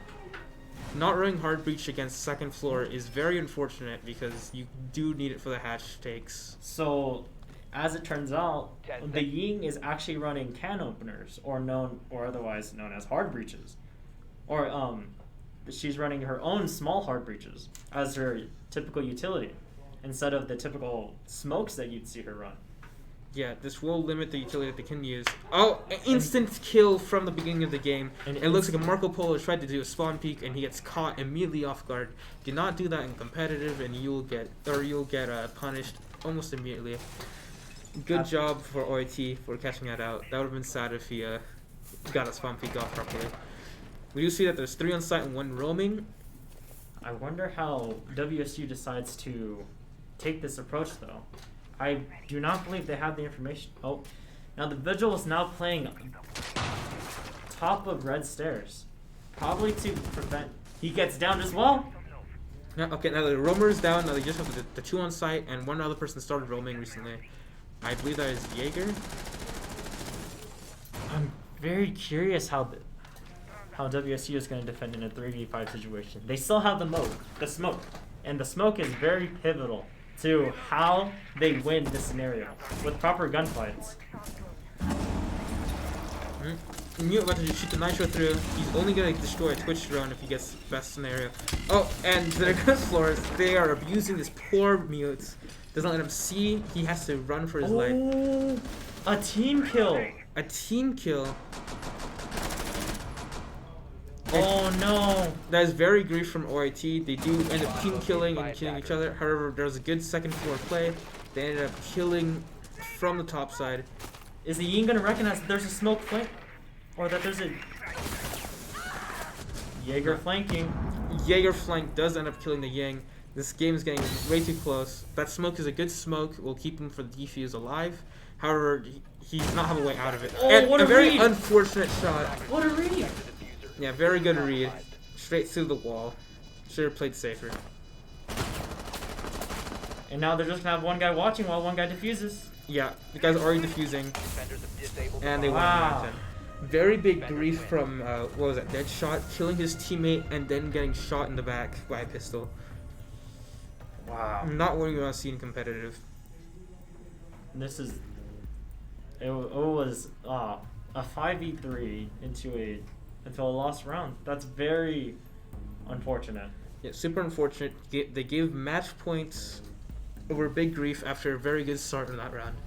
Not running hard breach against second floor is very unfortunate because you do need it for the hatch takes. So, as it turns out, 10 the Ying is actually running can openers, or otherwise known as hard breaches, or she's running her own small hard breaches as her typical utility, instead of the typical smokes that you'd see her run. Yeah, this will limit the utility that they can use. Oh, an instant kill from the beginning of the game. And It looks like a Marco Polo tried to do a spawn peek and he gets caught immediately off guard. Do not do that in competitive and you'll get punished almost immediately. Good job for OIT for catching that out. That would have been sad if he got a spawn peek off properly. We do see that there's 3 on site and 1 roaming. I wonder how WSU decides to take this approach, though. I do not believe they have the information. Oh, now the Vigil is now playing top of red stairs, probably to prevent. He gets down as well. Yeah, okay, now the roamer is down. Now they just have the 2 on site and 1 other person started roaming recently. I believe that is Jaeger. I'm very curious how WSU is going to defend in a 3v5 situation. They still have the smoke, and the smoke is very pivotal to how they win this scenario with proper gunfights. Mute about to shoot the nitro through. He's only gonna destroy a Twitch drone if he gets best scenario. Oh, and the Ghost Floors, they are abusing this poor Mute. Doesn't let him see. He has to run for his life. Oh, a team kill. A team kill. Oh no. That is very grief from OIT. They do end up team killing and killing each other. However, there was a good second floor play. They ended up killing from the top side. Is the Ying gonna recognize that there's a smoke flank? Or that there's a Jaeger flanking? Jaeger flank does end up killing the Yang. This game is getting way too close. That smoke is a good smoke. Will keep him for the defuse alive. However, he does not have a way out of it. Oh, And what a very read. unfortunate shot. What a read! Yeah, very good read. Straight through the wall. Should have played safer. And now they're just gonna have one guy watching while one guy defuses. Yeah, the guy's already defusing. Defenders have disabled And they the won Wow. the match. Very big grief from, what was that, Deadshot, killing his teammate and then getting shot in the back by a pistol. Wow. Not what you want to see in competitive. This is. It was a 5v3 into a lost round. That's very unfortunate. Yeah, super unfortunate. They gave match points over big grief after a very good start in that round.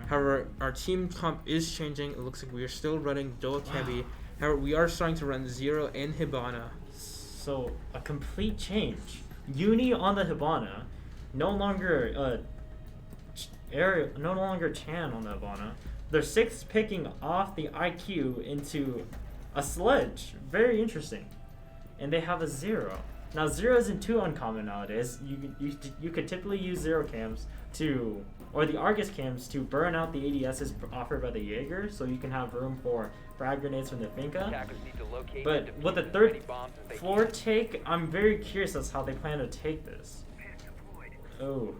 However, our team comp is changing. It looks like we are still running Doak Heavy. However, we are starting to run Zero and Hibana. So a complete change. Uni on the Hibana, no longer no longer Chan on the Hibana. They're 6 picking off the IQ into a sledge. Very interesting. And they have a 0. Now 0 isn't too uncommon nowadays. You could typically use 0 cams or the Argus cams to burn out the ADSs offered by the Jaeger, so you can have room for frag grenades from the Finka. Attackers need to locate But and with the defuse as third many bombs as they floor can. take, I'm very curious as how they plan to take this. Oh.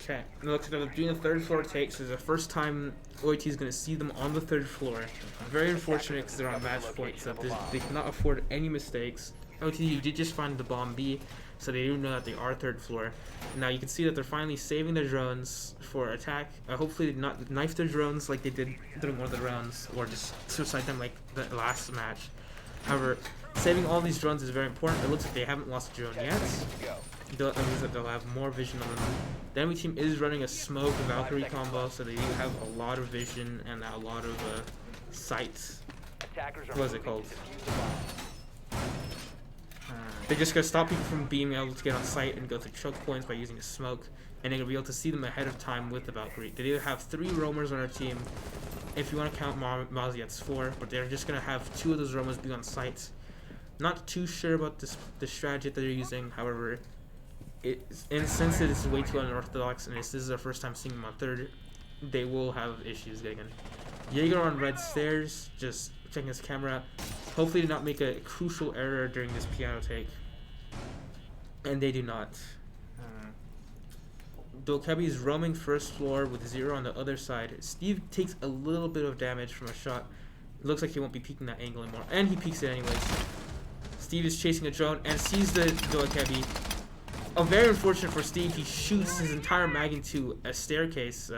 Okay, it looks like they're doing the 3rd floor take, so it's the first time OIT is going to see them on the 3rd floor. Very unfortunate because they're on match point, so they cannot afford any mistakes. OIT did just find the bomb B, so they do know that they are 3rd floor. Now you can see that they're finally saving their drones for attack. Hopefully they not knife their drones like they did during one of the rounds, or just suicide them like the last match. However, saving all these drones is very important. It looks like they haven't lost a drone yet. That means that they'll have more vision on them. The enemy team is running a smoke Valkyrie combo, so they do have a lot of vision and a lot of sight Attackers are What is it moving called? to defuse the bomb. They're just gonna stop people from being able to get on site and go through choke points by using a smoke, and they're gonna be able to see them ahead of time with the Valkyrie. They either have 3 roamers on our team. If you want to count Mozzie, that's 4, but they're just gonna have 2 of those roamers be on site. Not too sure about the strategy that they're using. However, since it is way too unorthodox, and this is our first time seeing them on 3rd, they will have issues getting in. Jaeger on red stairs, just checking his camera. Hopefully, did not make a crucial error during this piano take, and they do not. Dokebi is roaming first floor with 0 on the other side. Steve takes a little bit of damage from a shot. It looks like he won't be peeking that angle anymore, and he peeks it anyways. Steve is chasing a drone and sees the Dokebi. Very unfortunate for Steve, he shoots his entire mag into a staircase,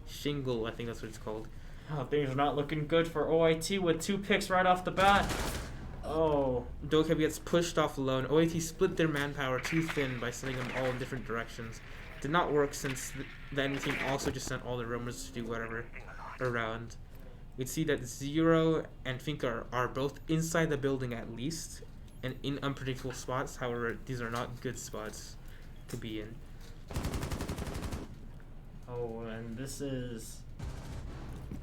shingle, I think that's what it's called. Oh, things are not looking good for OIT with 2 picks right off the bat. Oh. Dokebi gets pushed off alone. OIT split their manpower too thin by sending them all in different directions. Did not work since the enemy team also just sent all the roamers to do whatever around. We'd see that Zero and Finka are both inside the building at least, and in unpredictable spots. However, these are not good spots to be in. Oh, and this is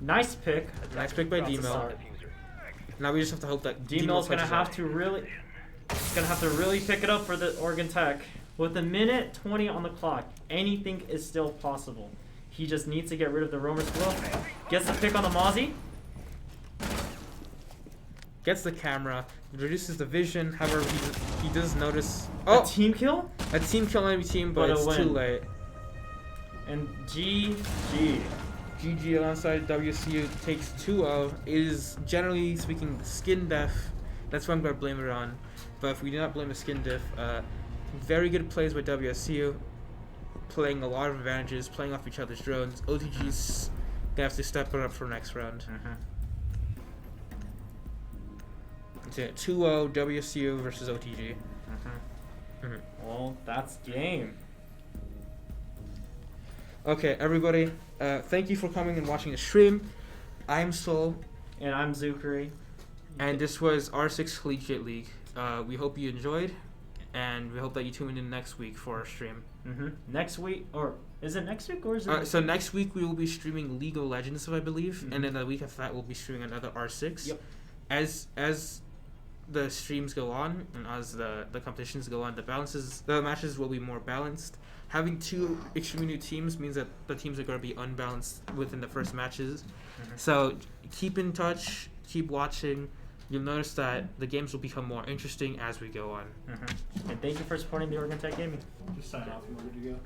nice pick. Nice pick by That's a Demo. start. Now we just have to hope that Demo's gonna touches have out. to really pick it up for the Oregon Tech. With a minute 20 on the clock, anything is still possible. He just needs to get rid of the roamers below. Gets the pick on the Mozzie. Gets the camera, reduces the vision. However, he does notice A team kill? a team kill enemy team, but But a it's too win. late. And GG. GG alongside WCU takes 2-0. It is generally speaking skin diff. That's what I'm going to blame it on. But if we do not blame the skin diff, very good plays by WSU, playing a lot of advantages, playing off each other's drones. OTG's gonna have to step it up for next round. It's a 2-0 WSU versus OTG. Well, that's game. Okay, everybody, thank you for coming and watching the stream. I'm Sol, And I'm Zukri. and this was R6 Collegiate League. We hope you enjoyed, and we hope that you tune in next week for our stream. Next week, or is it next week or is it? So next week we will be streaming League of Legends, I believe, and then the week after that we'll be streaming another R6. Yep. As the streams go on and as the competitions go on, the matches will be more balanced. Having 2 extremely new teams means that the teams are going to be unbalanced within the first matches. So keep in touch, keep watching. You'll notice that the games will become more interesting as we go on. And thank you for supporting the Oregon Tech Gaming. Just sign off and we're good to go.